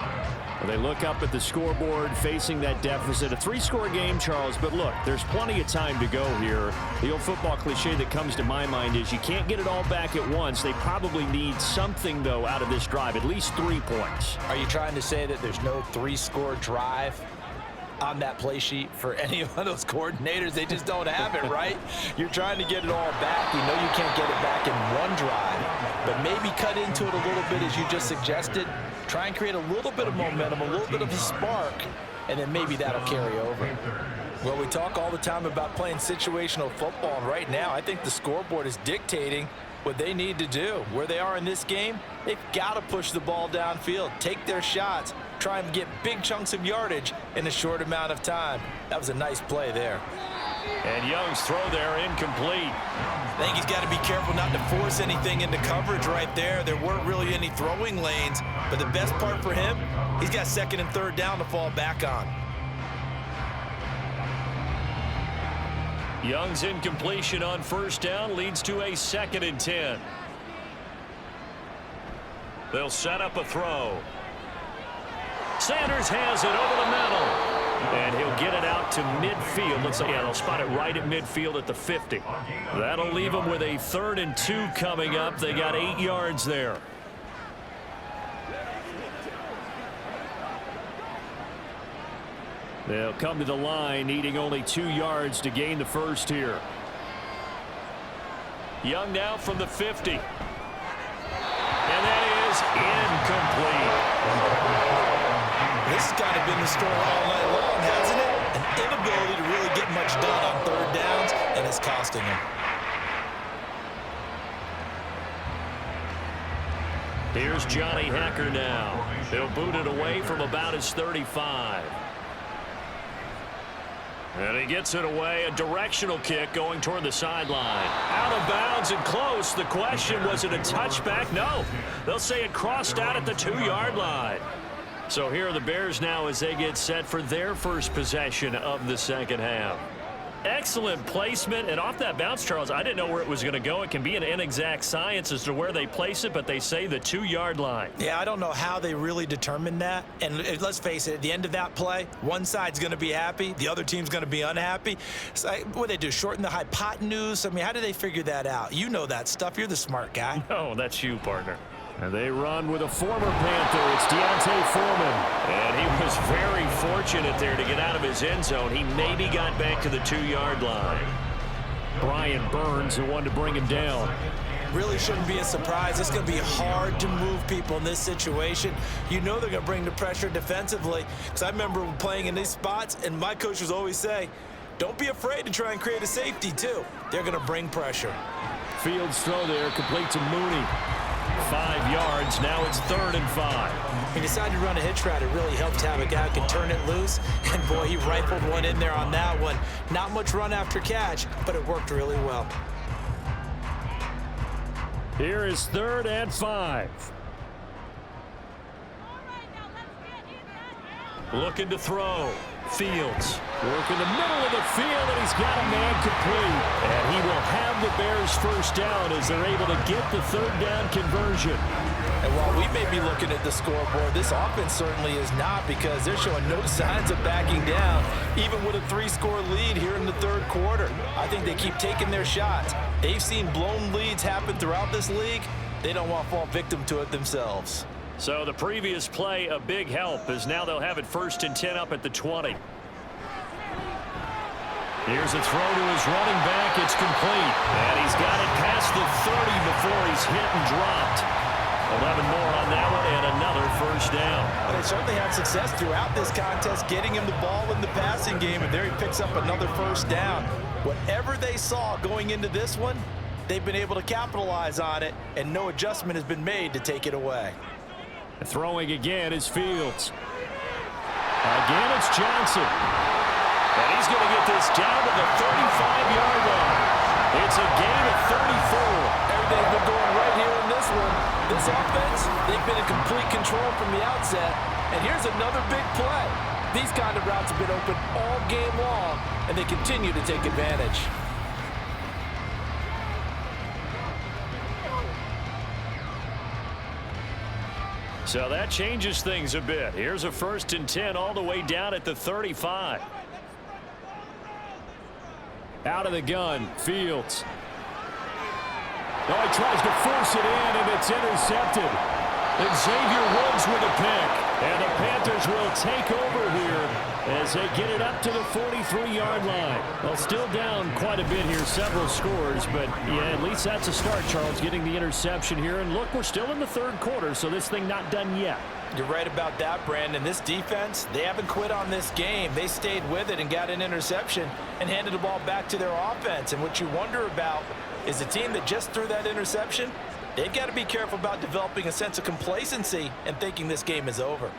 B: They look up at the scoreboard facing that deficit. A 3-score game, Charles, but look, there's plenty of time to go here. The old football cliche that comes to my mind is you can't get it all back at once. They probably need something, though, out of this drive, at least 3 points.
C: Are you trying to say that there's no 3-score drive on that play sheet for any of those coordinators? They just don't have it, right? You're trying to get it all back. You know you can't get it back in one drive, but maybe cut into it a little bit as you just suggested. Try and create a little bit of momentum, a little bit of a spark, and then maybe that'll carry over. Well, we talk all the time about playing situational football, and right now I think the scoreboard is dictating what they need to do. Where they are in this game, they've got to push the ball downfield, take their shots, try and get big chunks of yardage in a short amount of time. That was a nice play there.
B: And Young's throw there incomplete.
C: I think he's got to be careful not to force anything into coverage right there. There weren't really any throwing lanes, but the best part for him, he's got 2nd and 3rd down to fall back on.
B: Young's incompletion on 1st down leads to a 2nd and 10. They'll set up a throw. Sanders has it over the middle. And he'll get it out to midfield. Looks like, yeah, they'll spot it right at midfield at the 50. That'll leave them with a 3rd and 2 coming up. They got 8 yards there. They'll come to the line, needing only 2 yards to gain the first here. Young now from the 50. And that is incomplete.
C: This has kind of been the story all night long, hasn't it? An inability to really get much done on 3rd downs, and it's costing him.
B: Here's Johnny Hacker now. He'll boot it away from about his 35. And he gets it away. A directional kick going toward the sideline. Out of bounds and close. The question, was it a touchback? No. They'll say it crossed out at the 2-yard line. So here are the Bears now as they get set for their first possession of the second half. Excellent placement, and off that bounce, Charles, I didn't know where it was going to go. It can be an inexact science as to where they place it, but they say the 2-yard line.
C: Yeah, I don't know how they really determined that. And let's face it, at the end of that play, one side's going to be happy, the other team's going to be unhappy. It's like, what do they do, shorten the hypotenuse? I mean, how do they figure that out? You know that stuff. You're the smart guy.
B: No, that's you, partner. And they run with a former Panther. It's D'Onta Foreman. And he was very fortunate there to get out of his end zone. He maybe got back to the 2-yard line. Brian Burns, the one to bring him down.
C: Really shouldn't be a surprise. It's going to be hard to move people in this situation. You know they're going to bring the pressure defensively. Because I remember playing in these spots, and my coach was always say, don't be afraid to try and create a safety, too. They're going to bring pressure.
B: Fields throw there, complete to Mooney. 5 yards. Now it's 3rd and 5.
C: He decided to run a hitch route. It really helped to have a guy who can turn it loose. And, boy, he rifled one in there on that one. Not much run after catch, but it worked really well.
B: Here is 3rd and 5. Looking to throw. Fields working the middle of the field, and he's got a man complete. And he will have the Bears first down as they're able to get the 3rd down conversion.
C: And while we may be looking at the scoreboard, this offense certainly is not, because they're showing no signs of backing down, even with a 3-score lead here in the 3rd quarter. I think they keep taking their shots. They've seen blown leads happen throughout this league. They don't want to fall victim to it themselves.
B: So the previous play, a big help, as now they'll have it 1st and 10 up at the 20. Here's a throw to his running back. It's complete. And he's got it past the 30 before he's hit and dropped. 11 more on that one, and another first down.
C: Well, they certainly had success throughout this contest getting him the ball in the passing game, and there he picks up another first down. Whatever they saw going into this one, they've been able to capitalize on it, and no adjustment has been made to take it away.
B: Throwing again is Fields. Again, it's Johnson. And he's going to get this down to the 35-yard line. It's a gain of 34.
C: Everything's been going right here in this one. This offense, they've been in complete control from the outset. And here's another big play. These kind of routes have been open all game long, and they continue to take advantage.
B: So that changes things a bit. Here's a 1st and 10 all the way down at the 35. Out of the gun, Fields. Oh, he tries to force it in, and it's intercepted. And Xavier Woods with a pick. And the Panthers will take over here as they get it up to the 43-yard line. Well, still down quite a bit here, several scores, but yeah, at least that's a start, Charles, getting the interception here. And look, we're still in the 3rd quarter, so this thing not done yet.
C: You're right about that, Brandon. This defense, they haven't quit on this game. They stayed with it and got an interception and handed the ball back to their offense. And what you wonder about is the team that just threw that interception, they've got to be careful about developing a sense of complacency and thinking this game is over.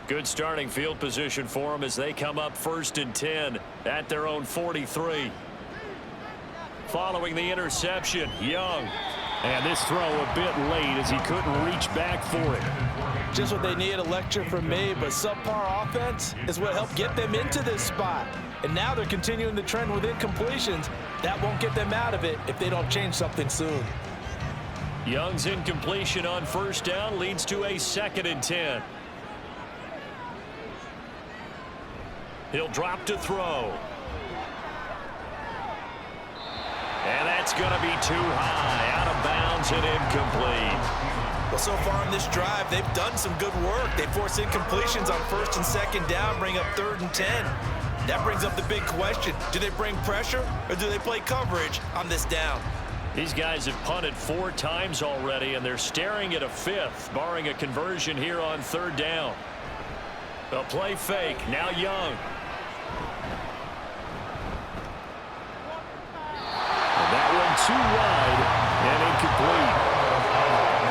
B: Good starting field position for them as they come up 1st and 10 at their own 43. Following the interception, Young. And this throw a bit late as he couldn't reach back for it.
C: Just what they need, a lecture from me, but subpar offense is what helped get them into this spot. And now they're continuing the trend with incompletions. That won't get them out of it if they don't change something soon.
B: Young's incompletion on 1st down leads to a 2nd and 10. He'll drop to throw. And that's going to be too high, out of bounds and incomplete.
C: Well, so far in this drive, they've done some good work. They force incompletions on 1st and 2nd down, bring up 3rd and 10. That brings up the big question. Do they bring pressure or do they play coverage on this down?
B: These guys have punted 4 times already, and they're staring at a 5th, barring a conversion here on 3rd down. A play fake, now Young. That one too wide and incomplete.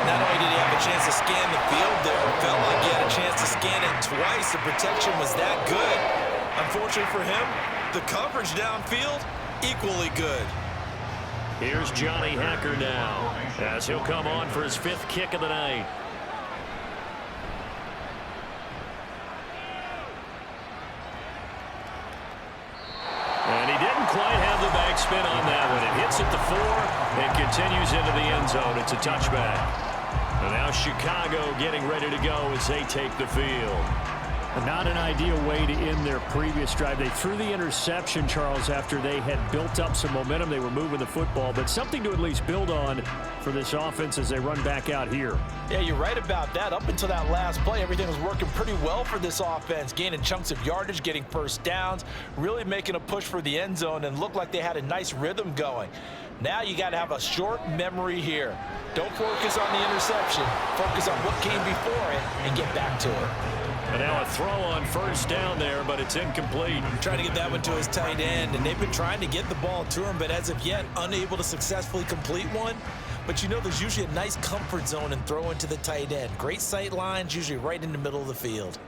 C: Not only did he have a chance to scan the field there, it felt like he had a chance to scan it twice. The protection was that good. Unfortunately for him, the coverage downfield, equally good.
B: Here's Johnny Hacker now as he'll come on for his 5th kick of the night. And he didn't quite have the backspin on that one. It hits at the 4 and continues into the end zone. It's a touchback. And now Chicago getting ready to go as they take the field. Not an ideal way to end their previous drive. They threw the interception, Charles, after they had built up some momentum. They were moving the football, but something to at least build on for this offense as they run back out here.
C: Yeah, you're right about that. Up until that last play, everything was working pretty well for this offense, gaining chunks of yardage, getting first downs, really making a push for the end zone, and looked like they had a nice rhythm going. Now you got to have a short memory here. Don't focus on the interception. Focus on what came before it and get back to it.
B: And now a throw on 1st down there, but it's incomplete.
C: Trying to get that one to his tight end, and they've been trying to get the ball to him, but as of yet, unable to successfully complete one. But you know there's usually a nice comfort zone and throw into the tight end. Great sight lines, usually right in the middle of the field.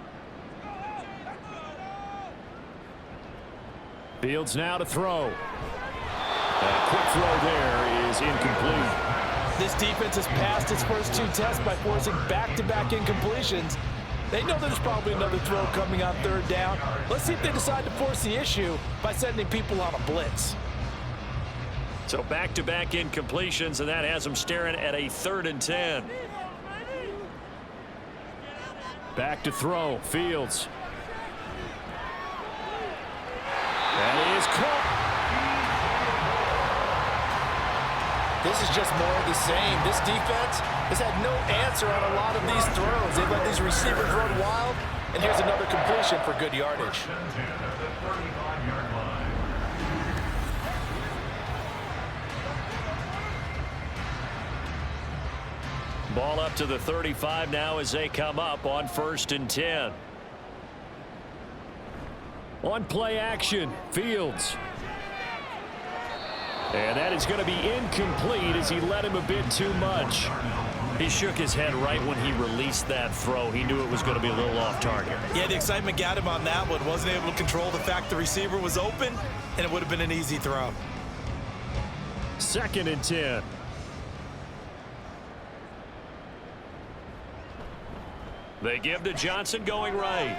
B: Fields now to throw. A quick throw there is incomplete.
D: This defense has passed its first 2 tests by forcing back-to-back incompletions. They know there's probably another throw coming on 3rd down. Let's see if they decide to force the issue by sending people on a blitz.
B: So back-to-back incompletions, and that has them staring at a 3rd and 10. Back to throw. Fields. That is caught.
D: This is just more of the same. This defense has had no answer on a lot of these throws. They've let these receivers run wild, and here's another completion for good yardage.
B: Ball up to the 35 now as they come up on 1st and 10. On play action, Fields. And that is going to be incomplete as he let him a bit too much. He shook his head right when he released that throw. He knew it was going to be a little off target.
C: Yeah, the excitement got him on that one. Wasn't able to control the fact the receiver was open, and it would have been an easy throw.
B: 2nd and 10. They give to Johnson going right.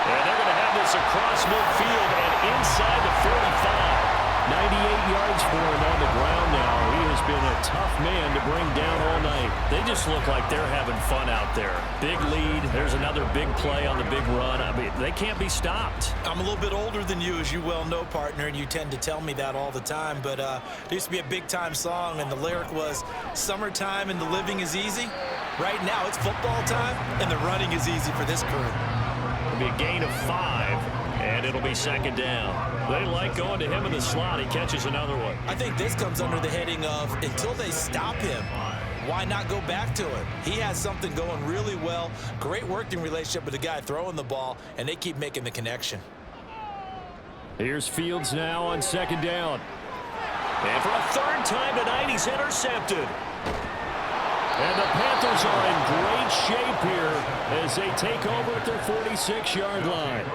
B: And they're going to have this across midfield and inside the 45. 98 yards for him on the ground now. He has been a tough man to bring down all night. They just look like they're having fun out there. Big lead. There's another big play on the big run. I mean, they can't be stopped.
C: I'm a little bit older than you, as you well know, partner, and you tend to tell me that all the time. But there used to be a big-time song, and the lyric was, "Summertime and the living is easy." Right now, it's football time, and the running is easy for this crew.
B: It'll be a gain of 5, and it'll be 2nd down. They like going to him in the slot. He catches another one.
C: I think this comes under the heading of, until they stop him, why not go back to it? He has something going really well. Great working relationship with the guy throwing the ball, and they keep making the connection.
B: Here's Fields now on 2nd down. And for a 3rd time tonight, he's intercepted. And the Panthers are in great shape here as they take over at their 46-yard line.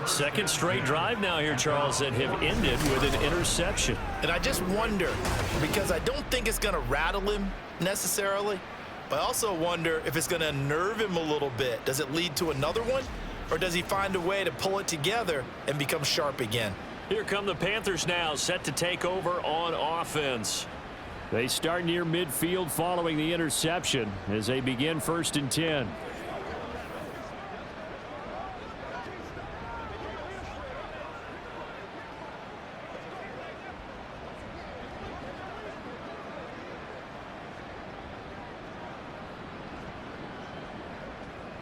B: 2nd straight drive now here, Charles, that have ended with an interception.
C: And I just wonder, because I don't think it's going to rattle him necessarily, but I also wonder if it's going to unnerve him a little bit. Does it lead to another one, or does he find a way to pull it together and become sharp again?
B: Here come the Panthers now, set to take over on offense. They start near midfield following the interception as they begin 1st and 10.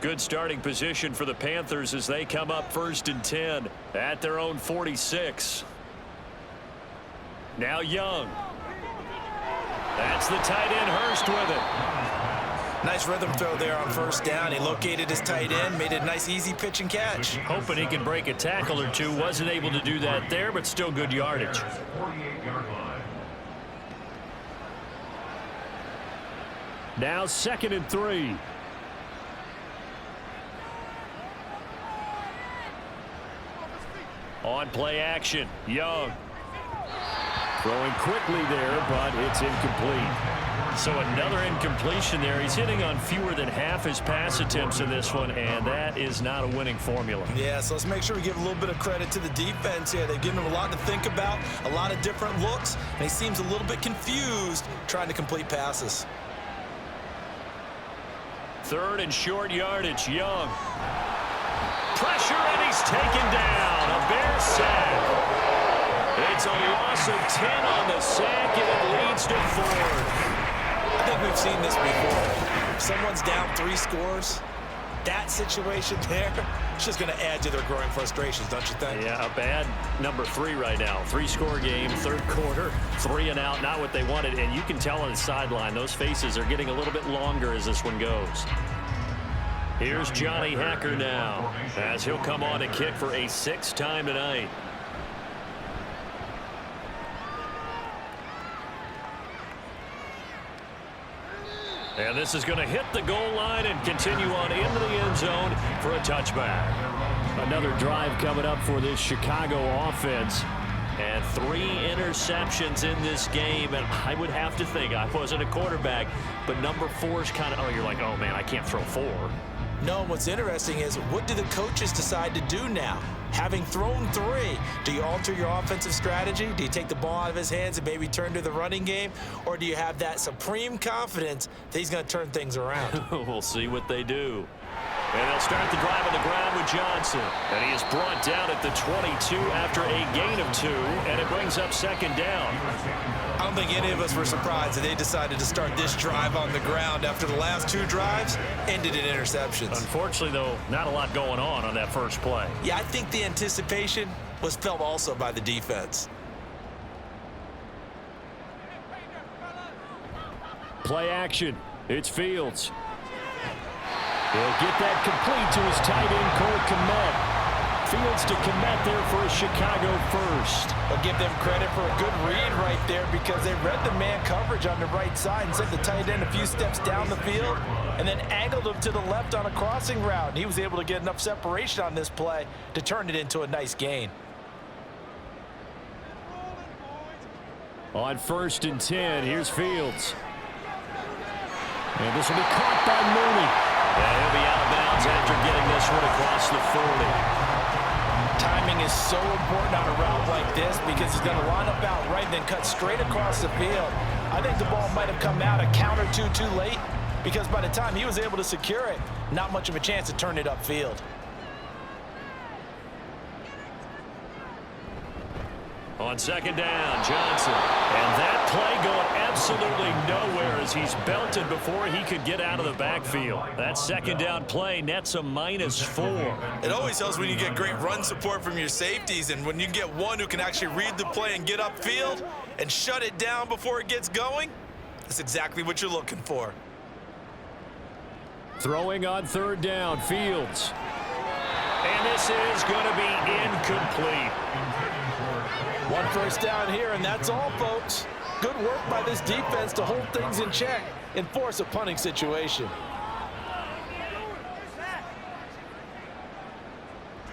B: Good starting position for the Panthers as they come up 1st and 10 at their own 46. Now Young. That's the tight end, Hurst, with it.
C: Nice rhythm throw there on 1st down. He located his tight end, made it a nice easy pitch and catch.
B: Hoping he can break a tackle or two. Wasn't able to do that there, but still good yardage.
F: 48-yard line.
B: Now 2nd and 3. On play action, Young. Throwing quickly there, but it's incomplete. So another incompletion there. He's hitting on fewer than half his pass attempts in this one, and that is not a winning formula.
C: Yeah, so let's make sure we give a little bit of credit to the defense here. They've given him a lot to think about, a lot of different looks, and he seems a little bit confused trying to complete passes.
B: 3rd and short yardage, Young. Pressure, and he's taken down. A Bear sack. It's a loss of 10 on the sack, and it leads to 4.
C: I think we've seen this before. Someone's down 3 scores. That situation there, it's just going to add to their growing frustrations, don't you think?
B: Yeah, a bad number 3 right now. 3-score game, 3rd quarter, 3 and out, not what they wanted. And you can tell on the sideline, those faces are getting a little bit longer as this one goes. Here's Johnny Hacker now, as he'll come on to kick for a 6th time tonight. And this is going to hit the goal line and continue on into the end zone for a touchback. Another drive coming up for this Chicago offense.
I: And 3 interceptions in this game, and I would have to think, I wasn't a quarterback, but number 4 is kind of, oh, you're like, oh, man, I can't throw 4.
C: No, what's interesting is what do the coaches decide to do now? Having thrown 3, do you alter your offensive strategy? Do you take the ball out of his hands and maybe turn to the running game? Or do you have that supreme confidence that he's going to turn things around?
I: We'll see what they do. And they'll start the drive on the ground with Johnson. And he is brought down at the 22 after a gain of 2, and it brings up 2nd down.
C: I don't think any of us were surprised that they decided to start this drive on the ground after the last 2 drives ended in interceptions.
B: Unfortunately, though, not a lot going on that first play.
C: Yeah, I think the anticipation was felt also by the defense.
B: Play action. It's Fields. He'll get that complete to his tight end, Cole Kmet. Fields to Kmet there for a Chicago first.
C: I'll give them credit for a good read right there because they read the man coverage on the right side and sent the tight end a few steps down the field and then angled him to the left on a crossing route. And he was able to get enough separation on this play to turn it into a nice gain.
B: On 1st and 10, here's Fields. And this will be caught by Mooney.
I: And he'll be out of bounds after getting this one across the 40.
C: Timing is so important on a route like this because he's going to line up out right and then cut straight across the field. I think the ball might have come out a count or two too late because by the time he was able to secure it, not much of a chance to turn it upfield.
I: On 2nd down, Johnson. And that play going absolutely nowhere as he's belted before he could get out of the backfield. That 2nd down play nets a -4.
C: It always helps when you get great run support from your safeties, and when you get one who can actually read the play and get upfield and shut it down before it gets going, that's exactly what you're looking for.
B: Throwing on 3rd down, Fields.
I: And this is going to be incomplete.
C: 1 first down here, and that's all, folks. Good work by this defense to hold things in check and force a punting situation.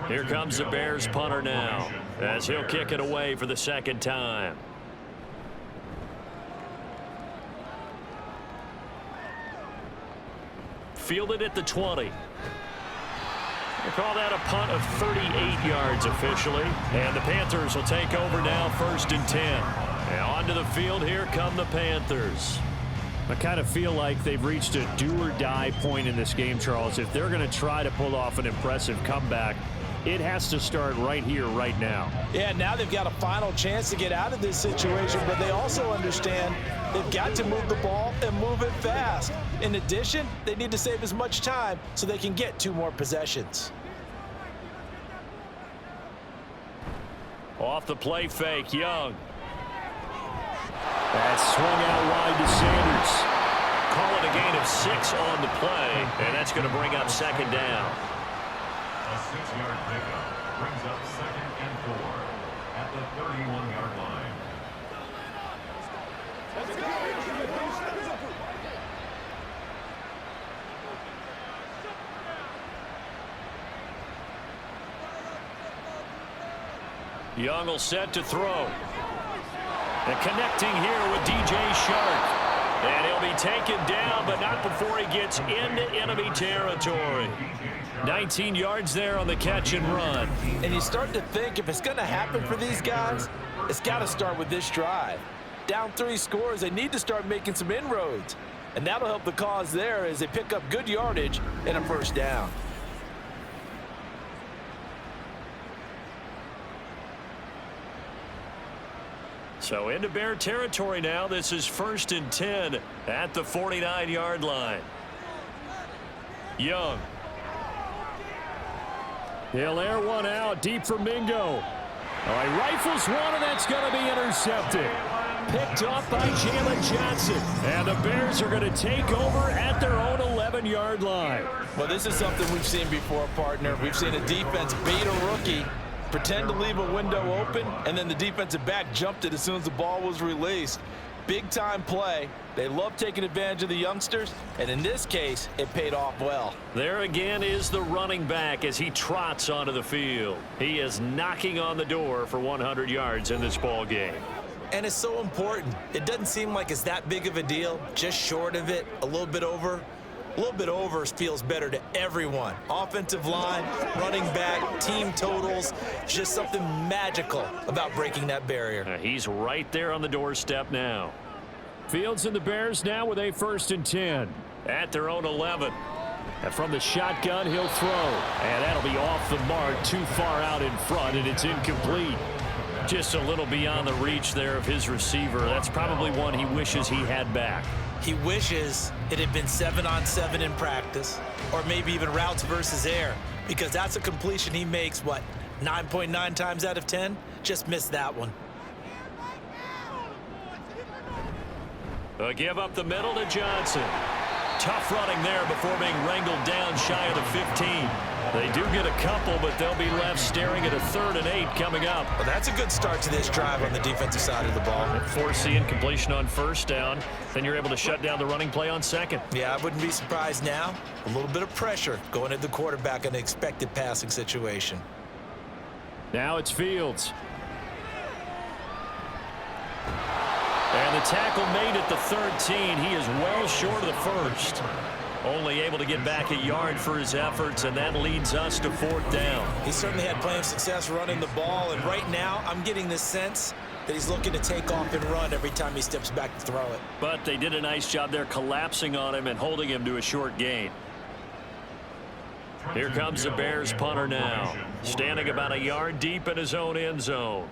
I: Here comes the Bears punter now as he'll kick it away for the 2nd time. Fielded at the 20. They call that a punt of 38 yards officially. And the Panthers will take over now 1st and 10. And onto the field, here come the Panthers.
B: I kind of feel like they've reached a do-or-die point in this game, Charles. If they're going to try to pull off an impressive comeback, it has to start right here, right now.
C: Yeah, now they've got a final chance to get out of this situation, but they also understand they've got to move the ball and move it fast. In addition, they need to save as much time so they can get 2 more possessions.
I: Off the play fake, Young.
B: That's swung out wide to Sanders.
I: Call it a gain of 6 on the play, and that's going to bring up 2nd down.
F: A 6-yard pickup brings up 2nd and 4 at the 31-yard line.
I: Young will set to throw. And connecting here with DJ Shark. And he'll be taken down, but not before he gets into enemy territory. 19 yards there on the catch and run.
C: And you start to think if it's going to happen for these guys, it's got to start with this drive. Down 3 scores, they need to start making some inroads. And that'll help the cause there as they pick up good yardage and a 1st down.
I: So into Bear territory now. This is 1st and 10 at the 49-yard line. Young.
B: He'll air one out deep for Mingo. Oh, he rifles one, and that's going to be intercepted. Picked off by Jalen Johnson. And the Bears are going to take over at their own 11-yard line.
C: Well, this is something we've seen before, partner. We've seen a defense beat a rookie, pretend to leave a window open, and then the defensive back jumped it as soon as the ball was released.
D: big-time play. They love taking advantage of the youngsters, and in this case, it paid off well.
I: There again is the running back as he trots onto the field. He is knocking on the door for 100 yards in this ball game.
C: And it's so important. It doesn't seem like it's that big of a deal, just short of it, a little bit over. A little bit over feels better to everyone. Offensive line, running back, team totals, just something magical about breaking that barrier.
I: He's right there on the doorstep now.
B: Fields and the Bears now with a 1st and 10.
I: At their own 11.
B: And from the shotgun, he'll throw. And that'll be off the mark, too far out in front, and it's incomplete.
I: Just a little beyond the reach there of his receiver. That's probably one he wishes he had back.
C: He wishes it had been 7-on-7 in practice, or maybe even routes versus air, because that's a completion he makes, 9.9 times out of 10? Just missed that one.
I: A give up the middle to Johnson. Tough running there before being wrangled down shy of the 15. They do get a couple, but they'll be left staring at a 3rd and 8 coming up.
C: Well, that's a good start to this drive on the defensive side of the ball.
I: Force the incompletion on 1st down. Then you're able to shut down the running play on 2nd.
C: Yeah, I wouldn't be surprised now. A little bit of pressure going at the quarterback in an expected passing situation.
B: Now it's Fields.
I: And the tackle made at the 13. He is well short of the 1st. Only able to get back a yard for his efforts, and that leads us to 4th down.
C: He certainly had plenty of success running the ball, and right now I'm getting this sense that he's looking to take off and run every time he steps back to throw it.
I: But they did a nice job there collapsing on him and holding him to a short gain. Here comes the Bears punter now, standing about a yard deep in his own end zone.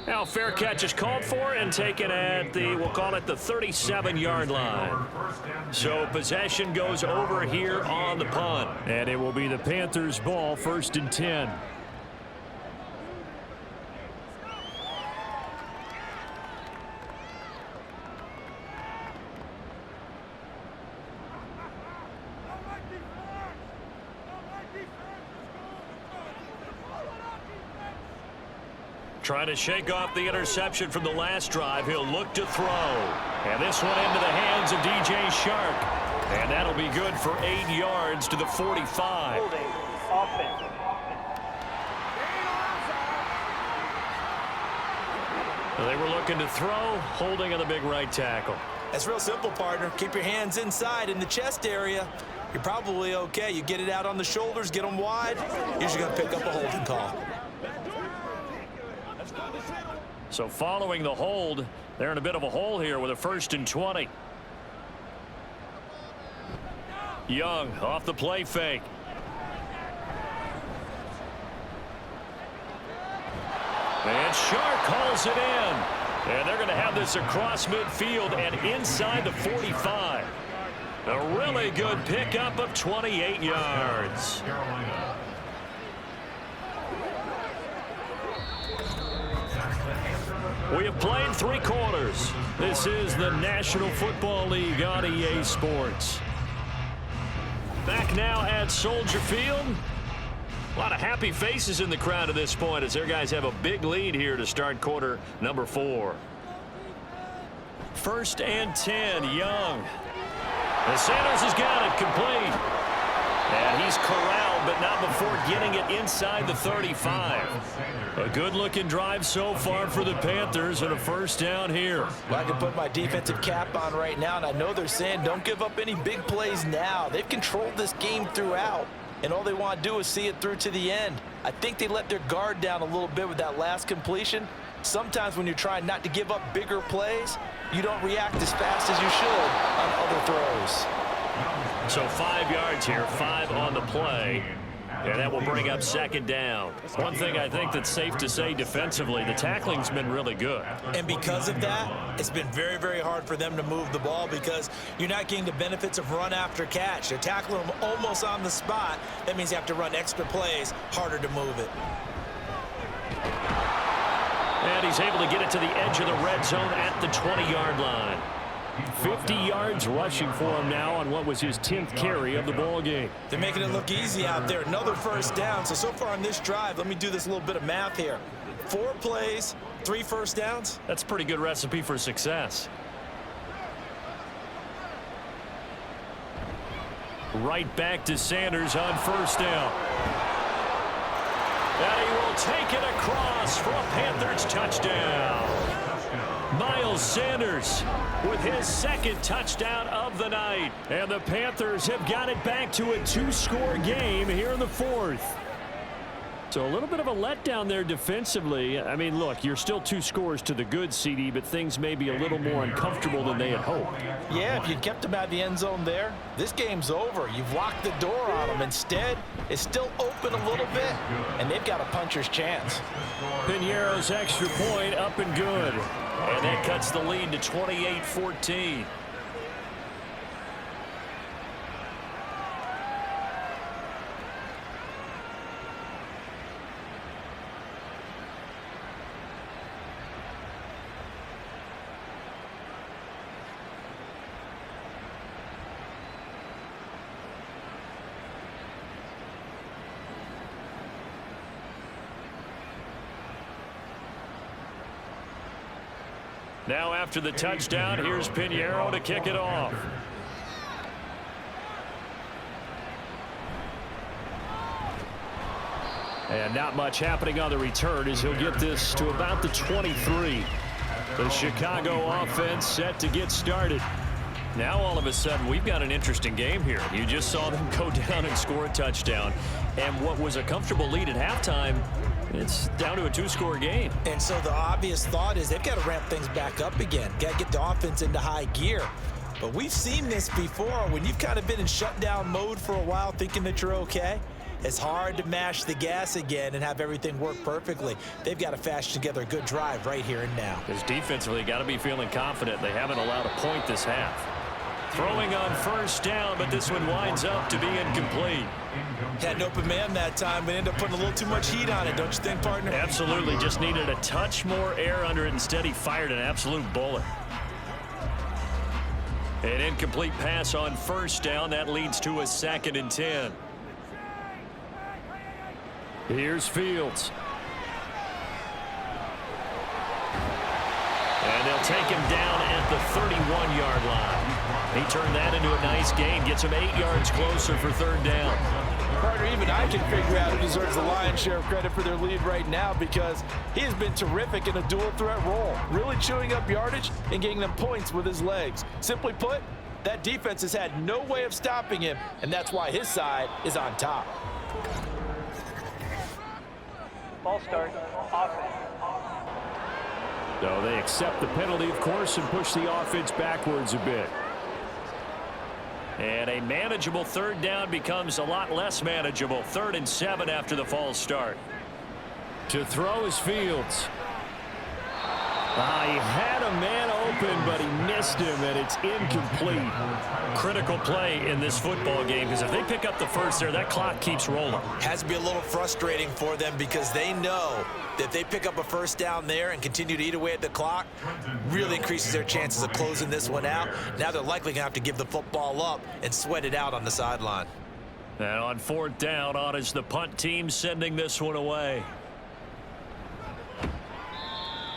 I: Now fair catch is called for and taken at the, we'll call it the 37-yard line. So possession goes over here on the punt.
B: And it will be the Panthers' ball, 1st and 10.
I: Trying to shake off the interception from the last drive. He'll look to throw. And this one into the hands of DJ Shark. And that'll be good for 8 yards to the 45.
E: Holding. Offense.
I: They were looking to throw, holding on the big right tackle.
C: That's real simple, partner. Keep your hands inside in the chest area. You're probably okay. You get it out on the shoulders, get them wide. Usually going to pick up a holding call.
I: So following the hold, they're in a bit of a hole here with a 1st and 20. Young off the play fake. And Shark calls it in. And they're going to have this across midfield and inside the 45. A really good pickup of 28 yards. We have played 3 quarters. This is the National Football League on EA Sports. Back now at Soldier Field. A lot of happy faces in the crowd at this point as their guys have a big lead here to start quarter number 4. 1st and 10, Young. And Sanders has got it complete. And he's corralled, but not before getting it inside the 35. A good-looking drive so far for the Panthers and a 1st down here.
C: Well, I can put my defensive cap on right now, and I know they're saying don't give up any big plays now. They've controlled this game throughout, and all they want to do is see it through to the end. I think they let their guard down a little bit with that last completion. Sometimes when you're trying not to give up bigger plays, you don't react as fast as you should on other throws.
I: So 5 yards here, 5 on the play. And that will bring up 2nd down. One thing I think that's safe to say defensively, the tackling's been really good.
C: And because of that, it's been very, very hard for them to move the ball because you're not getting the benefits of run after catch. They're tackling them almost on the spot. That means you have to run extra plays, harder to move it.
I: And he's able to get it to the edge of the red zone at the 20-yard line. 50 yards rushing for him now on what was his 10th carry of the ball game.
C: They're making it look easy out there. Another first down. So far on this drive, let me do this little bit of math here. 4 plays, 3 first downs.
I: That's a pretty good recipe for success. Right back to Sanders on first down. And he will take it across for a Panthers touchdown. Miles Sanders with his 2nd touchdown of the night. And the Panthers have got it back to a 2-score game here in the 4th. So a little bit of a letdown there defensively. I mean, look, you're still 2 scores to the good, CD, but things may be a little more uncomfortable than they had hoped.
C: Yeah, if you kept them out of the end zone there, this game's over. You've locked the door on them. Instead, it's still open a little bit, and they've got a puncher's chance.
I: Piñeiro's extra point up and good. And that cuts the lead to 28-14. Now after the touchdown, here's Piñeiro to kick it off. And not much happening on the return as he'll get this to about the 23. The Chicago offense set to get started. Now all of a sudden we've got an interesting game here. You just saw them go down and score a touchdown. And what was a comfortable lead at halftime, it's down to a 2-score game.
C: And so the obvious thought is they've got to ramp things back up again. Got to get the offense into high gear. But we've seen this before. When you've kind of been in shutdown mode for a while thinking that you're okay, it's hard to mash the gas again and have everything work perfectly. They've got to fashion together a good drive right here and now.
I: Because defensively, got to be feeling confident. They haven't allowed a point this half. Throwing on first down, but this one winds up to be incomplete.
C: Had an open man that time, but ended up putting a little too much heat on it, don't you think, partner?
I: Absolutely. Just needed a touch more air under it. Instead, he fired an absolute bullet. An incomplete pass on first down. That leads to a 2nd and 10. Here's Fields. And they'll take him down at the 31-yard line. He turned that into a nice gain. Gets him 8 yards closer for 3rd down.
D: Partner, even I can figure out who deserves the lion's share of credit for their lead right now because he has been terrific in a dual threat role, really chewing up yardage and getting them points with his legs. Simply put, that defense has had no way of stopping him, and that's why his side is on top.
E: Ball start, offense.
I: So they accept the penalty, of course, and push the offense backwards a bit. And a manageable 3rd down becomes a lot less manageable. 3rd and 7 after the false start. To throw is Fields. He had a man open, but he missed him, and it's incomplete. Critical play in this football game, because if they pick up the first there, that clock keeps rolling.
C: Has to be a little frustrating for them because they know that if they pick up a first down there and continue to eat away at the clock, really increases their chances of closing this one out. Now they're likely going to have to give the football up and sweat it out on the sideline.
I: And on 4th down, on is the punt team sending this one away.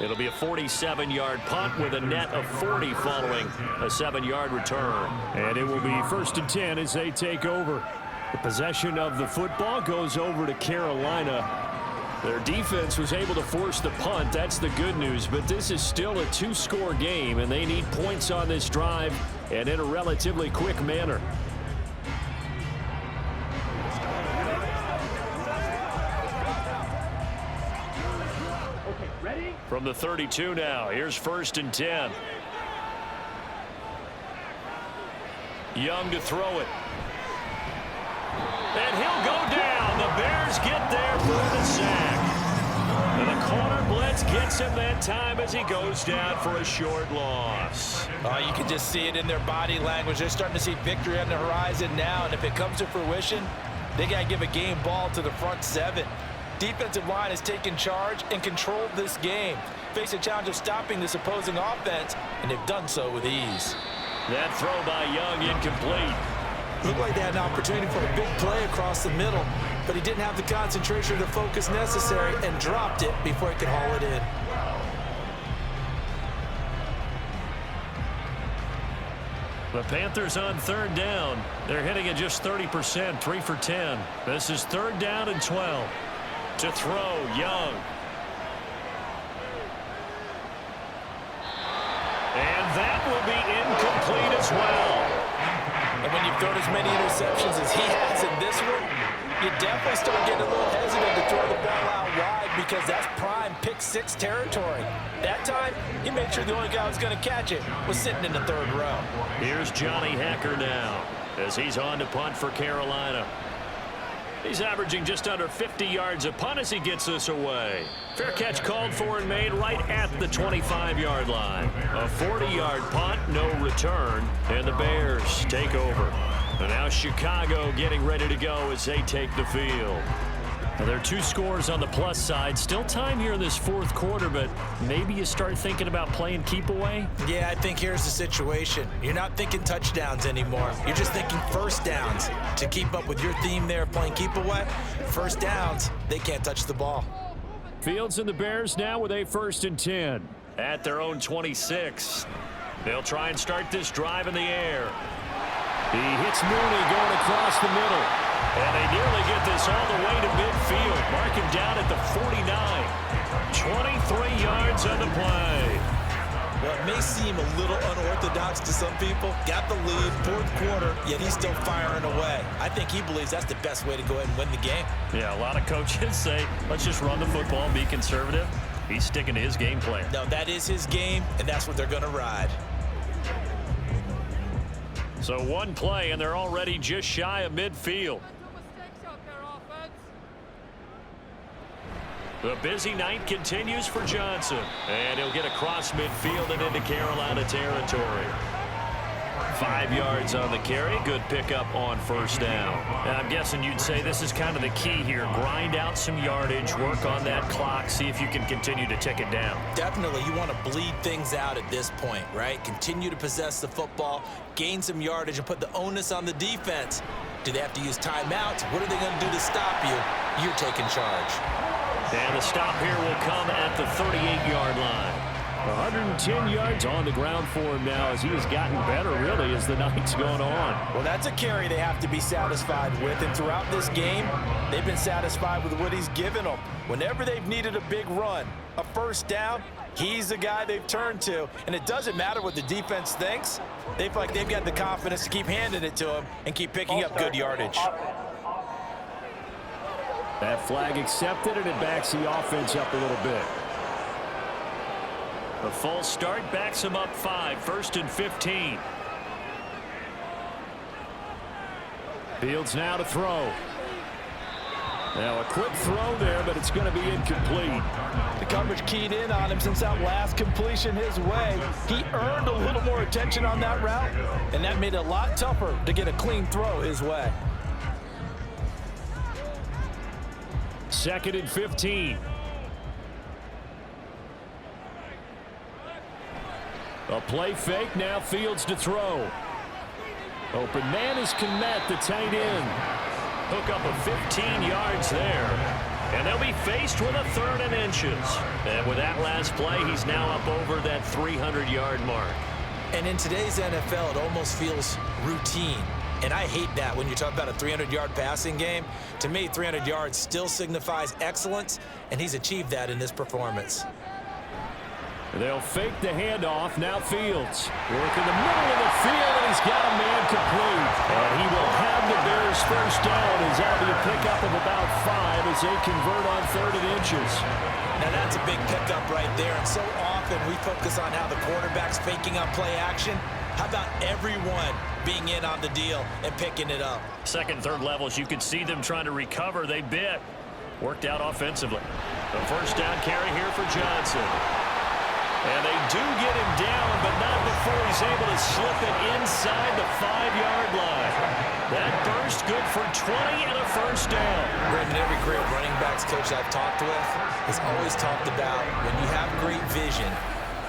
I: It'll be a 47-yard punt with a net of 40 following a 7-yard return. And it will be 1st and 10 as they take over. The possession of the football goes over to Carolina. Their defense was able to force the punt. That's the good news. But this is still a 2-score game, and they need points on this drive and in a relatively quick manner. From the 32 now, here's 1st and 10. Young to throw it. And he'll go down. The Bears get there for the sack. And the corner blitz gets him that time as he goes down for a short loss.
C: You can just see it in their body language. They're starting to see victory on the horizon now, and if it comes to fruition, they got to give a game ball to the front 7.
D: defensive line has taken charge and controlled this game. Face a challenge of stopping this opposing offense, and they've done so with ease.
I: That throw by Young incomplete.
C: Looked like they had an opportunity for a big play across the middle, but he didn't have the concentration or the focus necessary and dropped it before he could haul it in.
I: The Panthers on third down. They're hitting at just 30%, 3 for 10. This is third down and 12. To throw, Young. And that will be incomplete as well.
D: And when you've thrown as many interceptions as he has in this one, you definitely start getting a little hesitant to throw the ball out wide because that's prime pick six territory. That time, he made sure the only guy who was going to catch it was sitting in the third row.
I: Here's Johnny Hacker now as he's on to punt for Carolina. He's averaging just under 50 yards a punt as he gets this away. Fair catch called for and made right at the 25-yard line. A 40-yard punt, no return, and the Bears take over. And now Chicago getting ready to go as they take the field. Now there are 2 scores on the plus side. Still time here in this fourth quarter, but maybe you start thinking about playing keep away?
C: Yeah, I think here's the situation. You're not thinking touchdowns anymore. You're just thinking first downs. To keep up with your theme there of playing keep away, first downs, they can't touch the ball.
I: Fields and the Bears now with a 1st and 10 at their own 26. They'll try and start this drive in the air. He hits Mooney going across the middle. And they nearly get this all the way to midfield. Mark him down at the 49. 23 yards on the play.
C: Well, it may seem a little unorthodox to some people. Got the lead, fourth quarter, yet he's still firing away. I think he believes that's the best way to go ahead and win the game.
I: Yeah, a lot of coaches say, let's just run the football and be conservative. He's sticking to his game plan.
C: No, that is his game, and that's what they're going to ride.
I: So one play, and they're already just shy of midfield. The busy night continues for Johnson, and he'll get across midfield and into Carolina territory. 5 yards on the carry. Good pickup on first down. And I'm guessing you'd say this is kind of the key here. Grind out some yardage, work on that clock, see if you can continue to tick it down.
C: Definitely. You want to bleed things out at this point, right? Continue to possess the football, gain some yardage, and put the onus on the defense. Do they have to use timeouts? What are they going to do to stop you? You're taking charge.
I: And the stop here will come at the 38-yard line. 110 yards on the ground for him now as he has gotten better, really, as the night's going on.
D: Well, that's a carry they have to be satisfied with, and throughout this game, they've been satisfied with what he's given them. Whenever they've needed a big run, a first down, he's the guy they've turned to, and it doesn't matter what the defense thinks. They feel like they've got the confidence to keep handing it to him and keep picking up good yardage.
B: That flag accepted, and it backs the offense up a little bit.
I: The full start backs him up 5, 1st and 15.
B: Fields now to throw. Now a quick throw there, but it's going to be incomplete.
D: The coverage keyed in on him since that last completion his way. He earned a little more attention on that route, and that made it a lot tougher to get a clean throw his way.
B: 2nd and 15. A play fake, now Fields to throw. Open man is Kmet, the tight end.
I: Hook up of 15 yards there. And they'll be faced with a 3rd and inches. And with that last play, he's now up over that 300-yard mark.
C: And in today's NFL, it almost feels routine. And I hate that when you talk about a 300-yard passing game. To me, 300 yards still signifies excellence, and he's achieved that in this performance.
B: They'll fake the handoff. Now Fields. Work in the middle of the field, and he's got a man complete. And he will have the Bears first down as that'll be a pickup of about 5 as they convert on 3rd and inches.
C: Now that's a big pickup right there. And so often we focus on how the quarterback's faking up play action. How about everyone being in on the deal and picking it up?
I: 2nd, 3rd levels, you could see them trying to recover. They bit. Worked out offensively. The first down carry here for Johnson. And they do get him down, but not before he's able to slip it inside the 5-yard line. That burst good for 20 and a first down.
C: Brendan, every great running backs coach I've talked with has always talked about when you have great vision,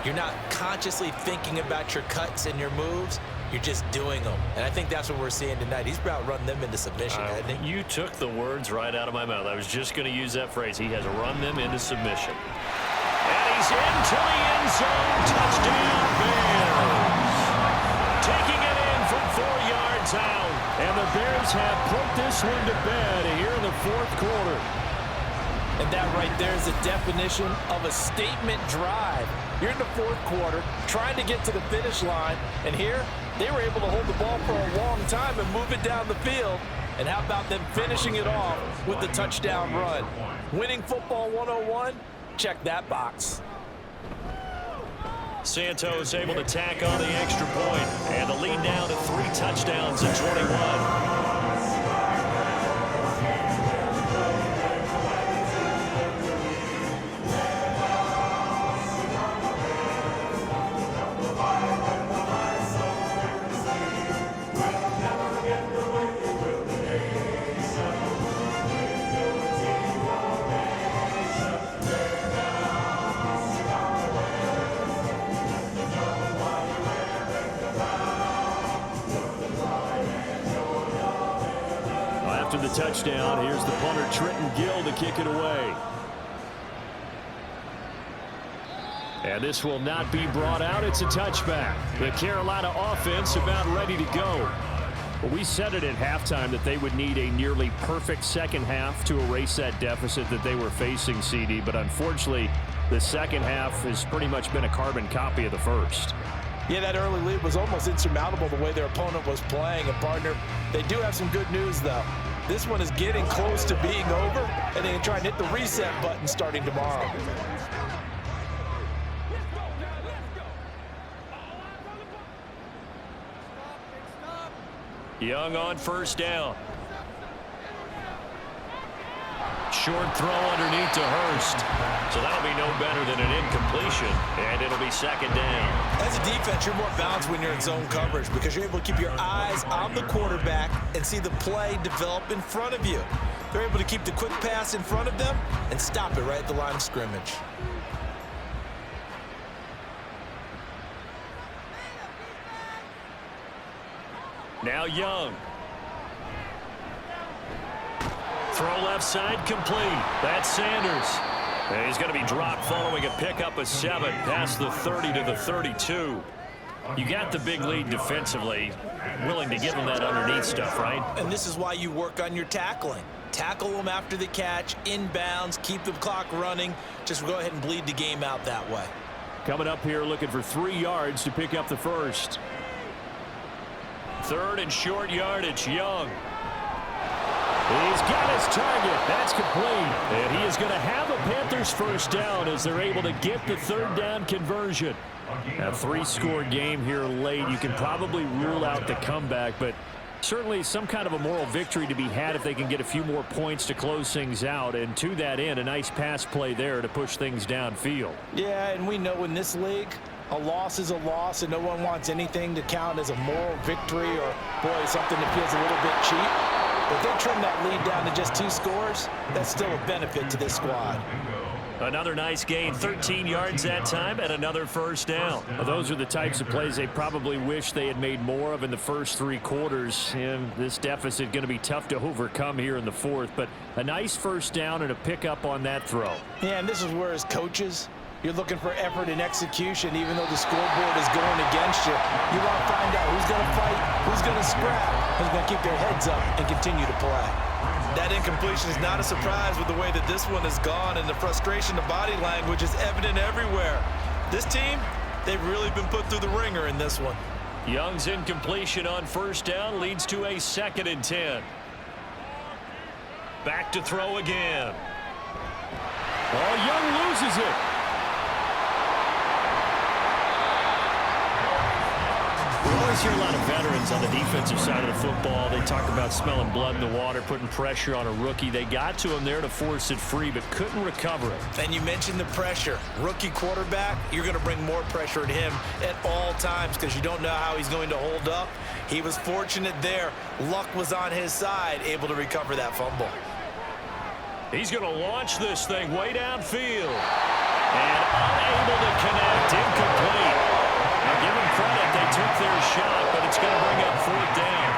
C: you're not consciously thinking about your cuts and your moves. You're just doing them. And I think that's what we're seeing tonight. He's about running them into submission, hasn't he?
I: You took the words right out of my mouth. I was just going to use that phrase. He has run them into submission. And he's into the end zone. Touchdown, Bears. Taking it in from 4 yards out.
B: And the Bears have put this one to bed here in the fourth quarter.
C: And that right there is the definition of a statement drive. You're in the fourth quarter, trying to get to the finish line, and here they were able to hold the ball for a long time and move it down the field. And how about them finishing it off with the touchdown run? Winning football 101? Check that box.
I: Santos able to tack on the extra point, and the lead down to 3 touchdowns at 21.
B: After the touchdown, here's the punter Trenton Gill to kick it away. And this will not be brought out. It's a touchback. The Carolina offense about ready to go. Well, we said it at halftime that they would need a nearly perfect second half to erase that deficit that they were facing, CD. But unfortunately, the second half has pretty much been a carbon copy of the first.
D: Yeah, that early lead was almost insurmountable the way their opponent was playing. And, partner, they do have some good news, though. This one is getting close to being over, and they can try and hit the reset button starting tomorrow.
I: Young on first down. Short throw underneath to Hurst. So that'll be no better than an incompletion, and it'll be second down.
C: As a defense, you're more balanced when you're in zone coverage because you're able to keep your eyes on the quarterback and see the play develop in front of you. They're able to keep the quick pass in front of them and stop it right at the line of scrimmage.
I: Now Young. Throw left side complete. That's Sanders. And he's going to be dropped following a pickup of 7 past the 30 to the 32. You got the big lead defensively. Willing to give them that underneath stuff, right?
C: And this is why you work on your tackling. Tackle them after the catch, inbounds, keep the clock running. Just go ahead and bleed the game out that way.
B: Coming up here looking for 3 yards to pick up the first.
I: Third and short yardage, Young.
B: He's got his target. That's complete. And he is going to have a Panthers first down as they're able to get the third down conversion. A 3-score game here late. You can probably rule out the comeback, but certainly some kind of a moral victory to be had if they can get a few more points to close things out. And to that end, a nice pass play there to push things downfield.
D: Yeah, and we know in this league, a loss is a loss, and no one wants anything to count as a moral victory or, boy, something that feels a little bit cheap. If they trim that lead down to just 2 scores, that's still a benefit to this squad.
I: Another nice gain, 13 yards that time, and another first down.
B: Well, those are the types of plays they probably wish they had made more of in the first 3 quarters. And this deficit going to be tough to overcome here in the fourth, but a nice first down and a pickup on that throw.
D: Yeah, and this is where as coaches, you're looking for effort and execution, even though the scoreboard is going against you. You want to find out who's going to fight, who's going to scrap, who's going to keep their heads up and continue to play. That incompletion is not a surprise with the way that this one has gone, and the frustration, the body language is evident everywhere. This team, they've really been put through the ringer in this one.
I: Young's incompletion on first down leads to a 2nd and 10. Back to throw again.
B: Oh, Young loses it.
G: We only
I: always hear a lot of veterans on the defensive side of the football. They talk about smelling blood in the water, putting pressure on a rookie. They got to him there to force it free, but couldn't recover it.
C: And you mentioned the pressure. Rookie quarterback, you're going to bring more pressure at him at all times because you don't know how he's going to hold up. He was fortunate there. Luck was on his side, able to recover that fumble.
I: He's going to launch this thing way downfield. And unable to connect, incomplete. Now give them credit, they took their shot, but it's going to bring up 4th down.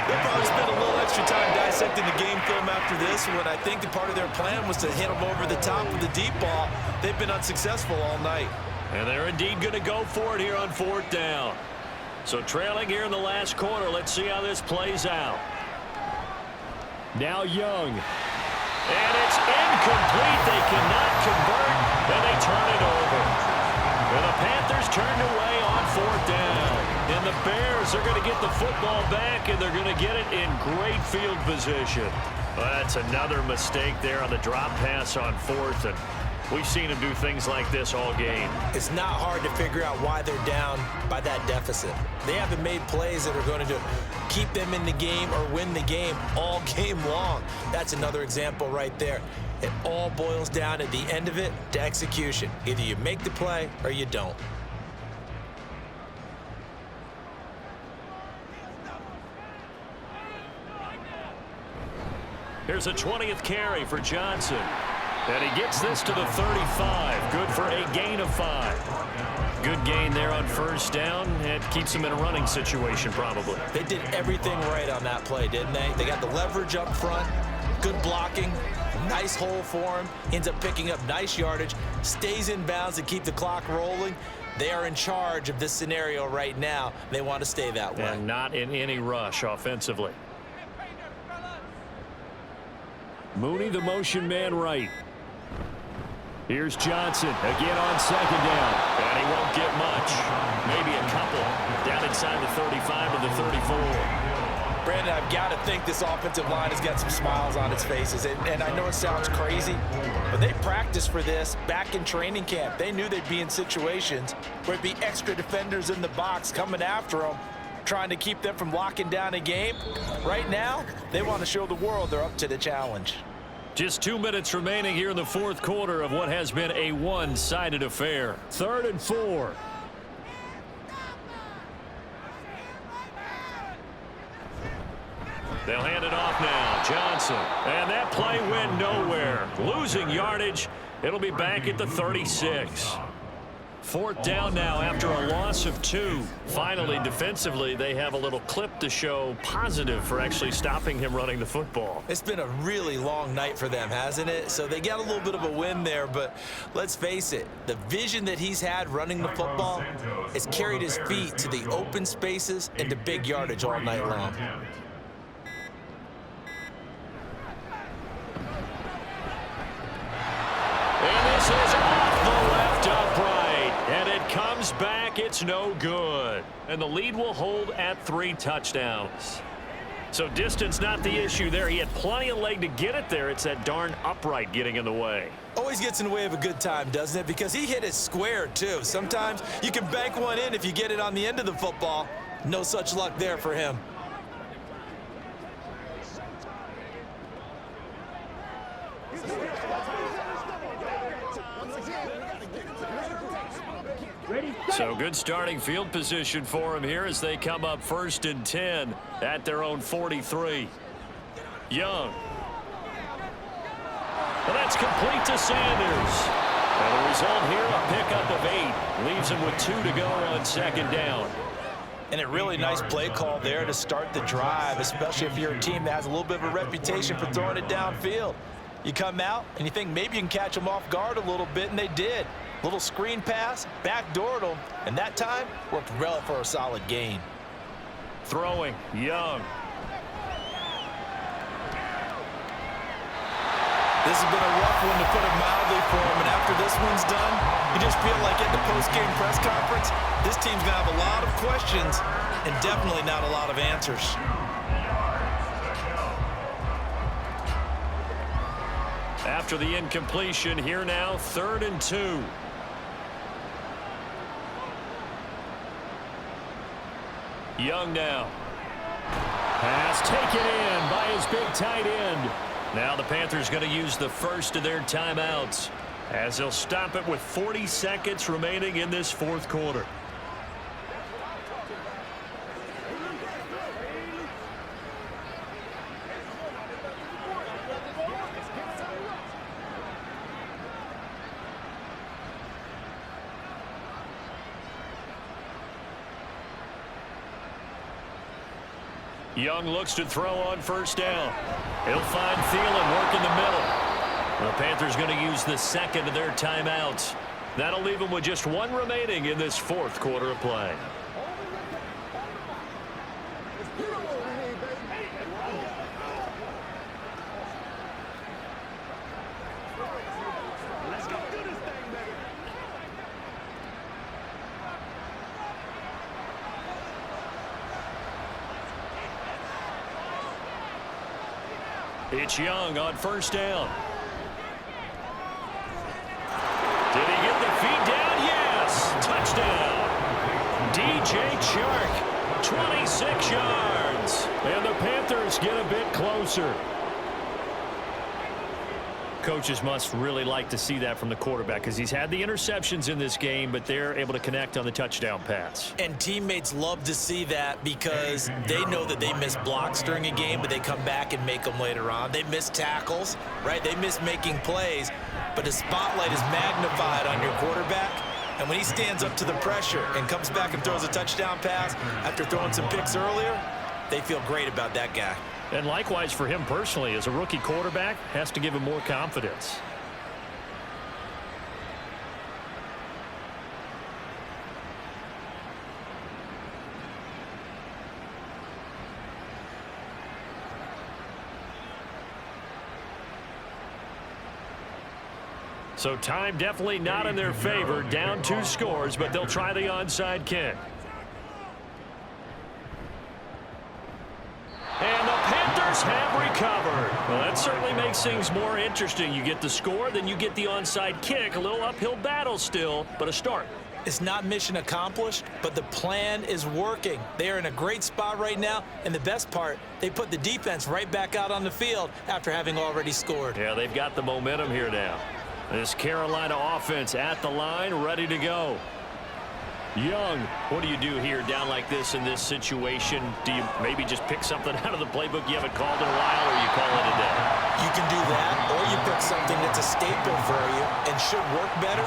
C: They'll probably spend a little extra time dissecting the game film after this when I think the part of their plan was to hit them over the top of the deep ball. They've been unsuccessful all night.
I: And they're indeed going to go for it here on 4th down. So trailing here in the last quarter, let's see how this plays out. Now Young. And it's incomplete. They cannot convert, and they turn it over. And the Panthers turned away on 4th down. And the Bears are going to get the football back, and they're going to get it in great field position. Well, that's another mistake there on the drop pass on 4th, and we've seen him do things like this all game.
C: It's not hard to figure out why they're down by that deficit. They haven't made plays that are going to keep them in the game or win the game all game long. That's another example right there. It all boils down at the end of it to execution. Either you make the play or you don't.
I: Here's a 20th carry for Johnson. And he gets this to the 35. Good for a gain of 5. Good gain there on 1st down. It keeps him in a running situation probably.
C: They did everything right on that play, didn't they? They got the leverage up front, good blocking, nice hole for him, ends up picking up nice yardage, stays in bounds to keep the clock rolling. They are in charge of this scenario right now. They want to stay that way.
I: And not in any rush offensively. Mooney, the motion man right. Here's Johnson again on 2nd down. And he won't get much. Maybe a couple. Down inside the 35 to the 34.
C: Brandon, I've got to think this offensive line has got some smiles on its faces. And I know it sounds crazy, but they practiced for this back in training camp. They knew they'd be in situations where it'd be extra defenders in the box coming after them, trying to keep them from locking down a game. Right now, they want to show the world they're up to the challenge.
I: Just 2 minutes remaining here in the 4th quarter of what has been a one-sided affair. 3rd and 4. They'll hand it off now. Johnson. And that play went nowhere. Losing yardage. It'll be back at the 36. 4th down now after a loss of 2. Finally, defensively, they have a little clip to show positive for actually stopping him running the football.
C: It's been a really long night for them, hasn't it? So they got a little bit of a win there, but let's face it, the vision that he's had running the football has carried his feet to the open spaces and to big yardage all night long.
I: And this is off the left upright. And it comes back. It's no good. And the lead will hold at 3 touchdowns. So distance not the issue there. He had plenty of leg to get it there. It's that darn upright getting in the way.
C: Always gets in the way of a good time, doesn't it? Because he hit it square, too. Sometimes you can bank one in if you get it on the end of the football. No such luck there for him.
I: So good starting field position for him here as they come up 1st and 10 at their own 43. Young. Well, that's complete to Sanders. And the result here, a pickup of 8. Leaves him with 2 to go on 2nd down.
C: And a really nice play call there to start the drive, especially if you're a team that has a little bit of a reputation for throwing it downfield. You come out and you think maybe you can catch them off guard a little bit, and they did. Little screen pass, backdoored them, and that time worked well for a solid gain.
I: Throwing, Young.
C: This has been a rough one, to put it mildly, for him, and after this one's done, you just feel like at the post-game press conference, this team's going to have a lot of questions and definitely not a lot of answers.
I: After the incompletion, here now, 3rd and 2. Young now. Pass taken in by his big tight end. Now the Panthers going to use the first of their timeouts as they'll stop it with 40 seconds remaining in this fourth quarter. Young looks to throw on first down. He'll find Thielen work in the middle. The Panthers going to use the second of their timeouts. That'll leave them with just one remaining in this fourth quarter of play. It's Young on first down. Did he get the feet down? Yes! Touchdown! DJ Chark, 26 yards. And the Panthers get a bit closer. Coaches must really like to see that from the quarterback because he's had the interceptions in this game, but they're able to connect on the touchdown pass.
C: And teammates love to see that because they know that they miss blocks during a game, but they come back and make them later on. They miss tackles, right? They miss making plays, but the spotlight is magnified on your quarterback. And when he stands up to the pressure and comes back and throws a touchdown pass after throwing some picks earlier, they feel great about that guy.
I: And likewise for him personally, as a rookie quarterback, has to give him more confidence. So time definitely not in their favor. Down 2 scores, but they'll try the onside kick. And the Panthers have recovered. Well, that certainly makes things more interesting. You get the score, then you get the onside kick. A little uphill battle still, but a start.
C: It's not mission accomplished, but the plan is working. They are in a great spot right now, and the best part, they put the defense right back out on the field after having already scored.
I: Yeah, they've got the momentum here now. This Carolina offense at the line, ready to go. Young, what do you do here down like this in this situation? Do you maybe just pick something out of the playbook you haven't called in a while, or you call it a day?
C: You can do that, or you pick something that's a staple for you and should work better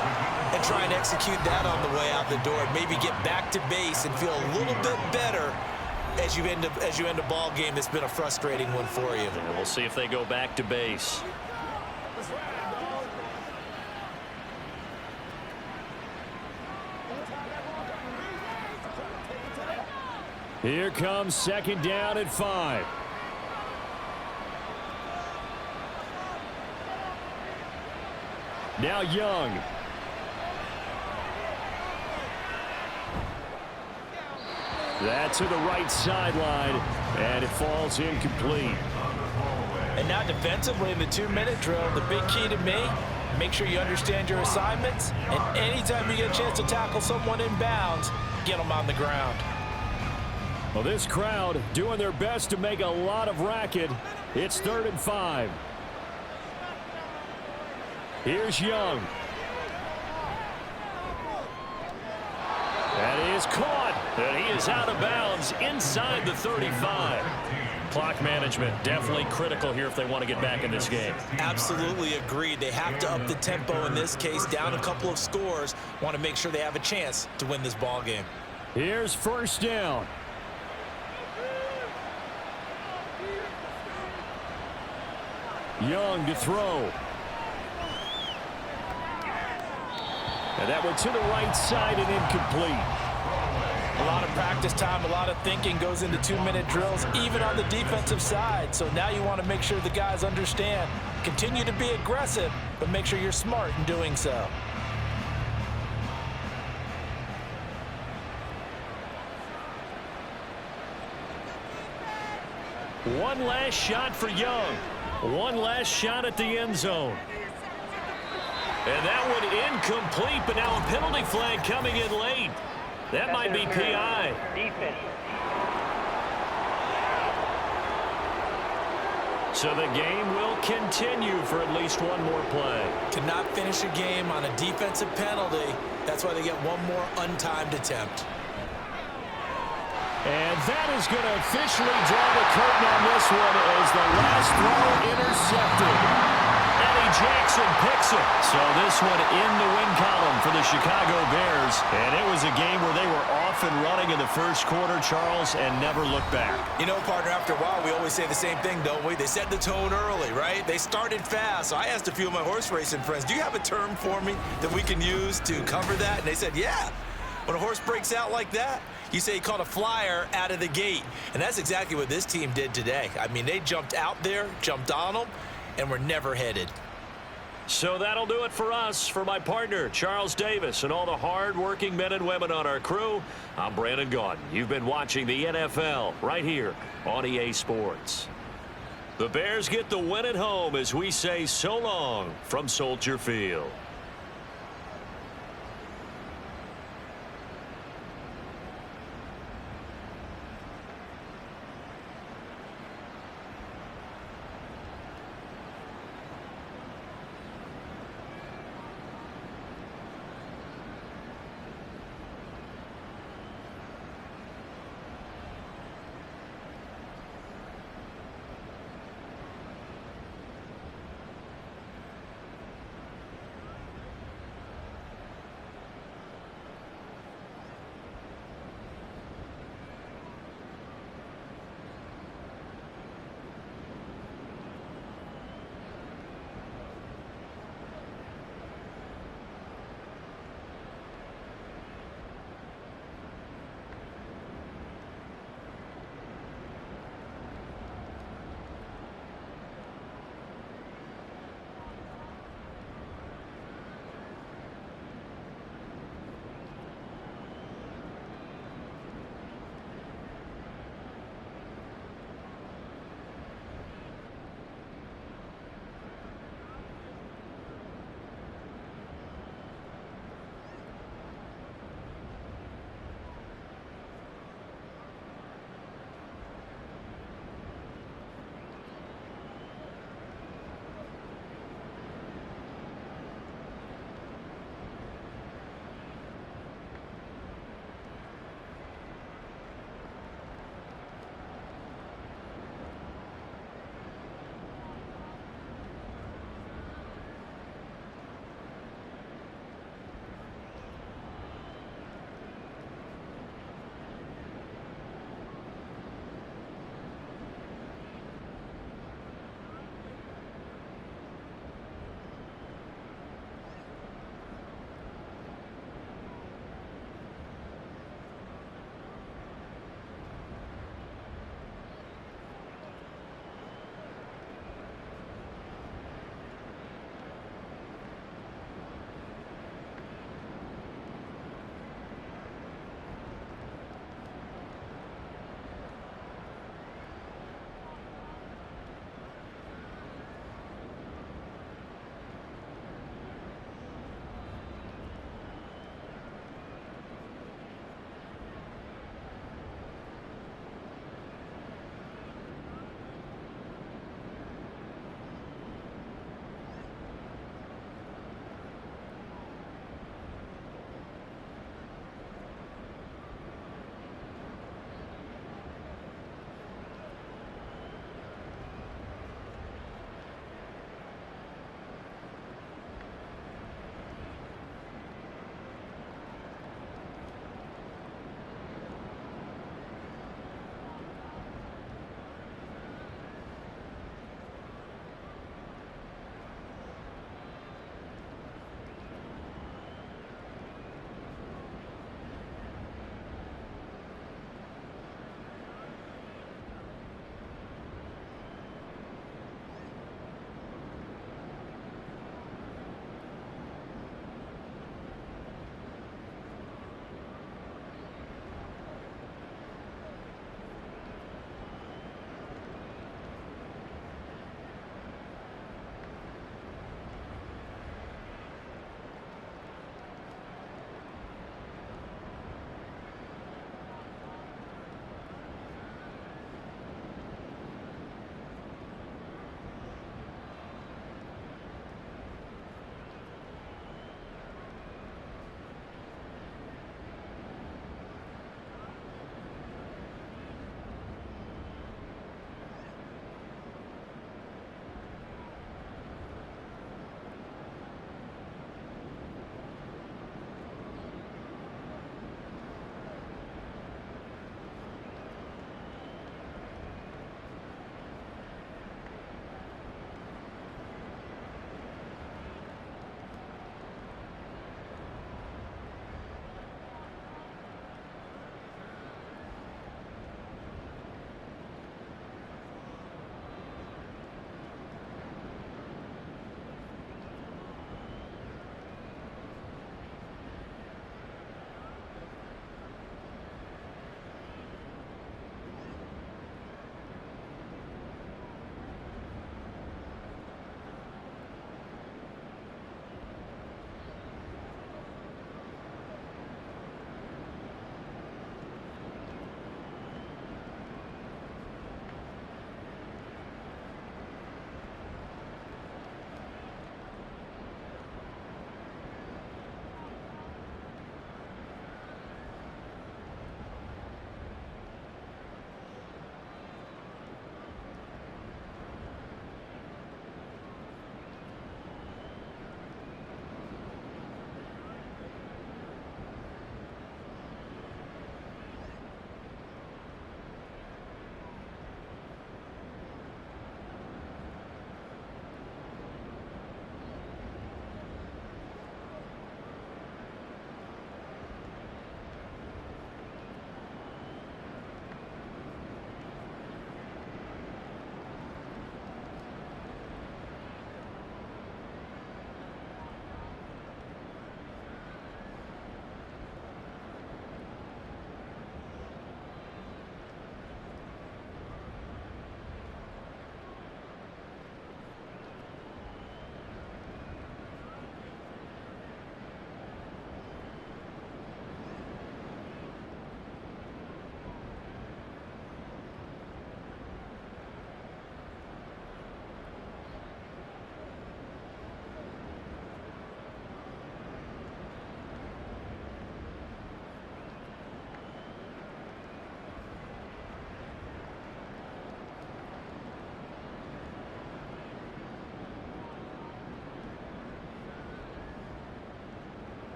C: and try and execute that on the way out the door. Maybe get back to base and feel a little bit better as you end a ball game that's been a frustrating one for you.
I: And we'll see if they go back to base. Here comes second down at 5. Now Young. That's to the right sideline, and it falls incomplete.
C: And now defensively in the 2-minute drill, the big key to me, make sure you understand your assignments, and anytime you get a chance to tackle someone in bounds, get them on the ground.
I: Well, this crowd doing their best to make a lot of racket. It's 3rd and 5. Here's Young. That is caught, and he is out of bounds inside the 35. Clock management definitely critical here if they want to get back in this game.
C: Absolutely agreed. They have to up the tempo in this case, down a couple of scores. Want to make sure they have a chance to win this ball game.
I: Here's first down. Young to throw. And that went to the right side and incomplete.
C: A lot of practice time, a lot of thinking goes into 2-minute drills, even on the defensive side. So now you want to make sure the guys understand. Continue to be aggressive, but make sure you're smart in doing so.
I: One last shot for Young. One last shot at the end zone. And that one incomplete, but now a penalty flag coming in late. That might be PI.
E: Defense.
I: So the game will continue for at least one more play.
C: Cannot finish a game on a defensive penalty. That's why they get one more untimed attempt.
I: And that is going to officially draw the curtain on this one as the last throw intercepted. Eddie Jackson picks it. So this one in the win column for the Chicago Bears. And it was a game where they were off and running in the first quarter, Charles, and never looked back.
C: You know, partner, after a while, we always say the same thing, don't we? They set the tone early, right? They started fast. So I asked a few of my horse racing friends, do you have a term for me that we can use to cover that? And they said, yeah. When a horse breaks out like that, you say he caught a flyer out of the gate. And that's exactly what this team did today. I mean, they jumped out there, jumped on them, and were never headed.
I: So that'll do it for us. For my partner, Charles Davis, and all the hard-working men and women on our crew, I'm Brandon Gaudin. You've been watching the NFL right here on EA Sports. The Bears get the win at home as we say so long from Soldier Field.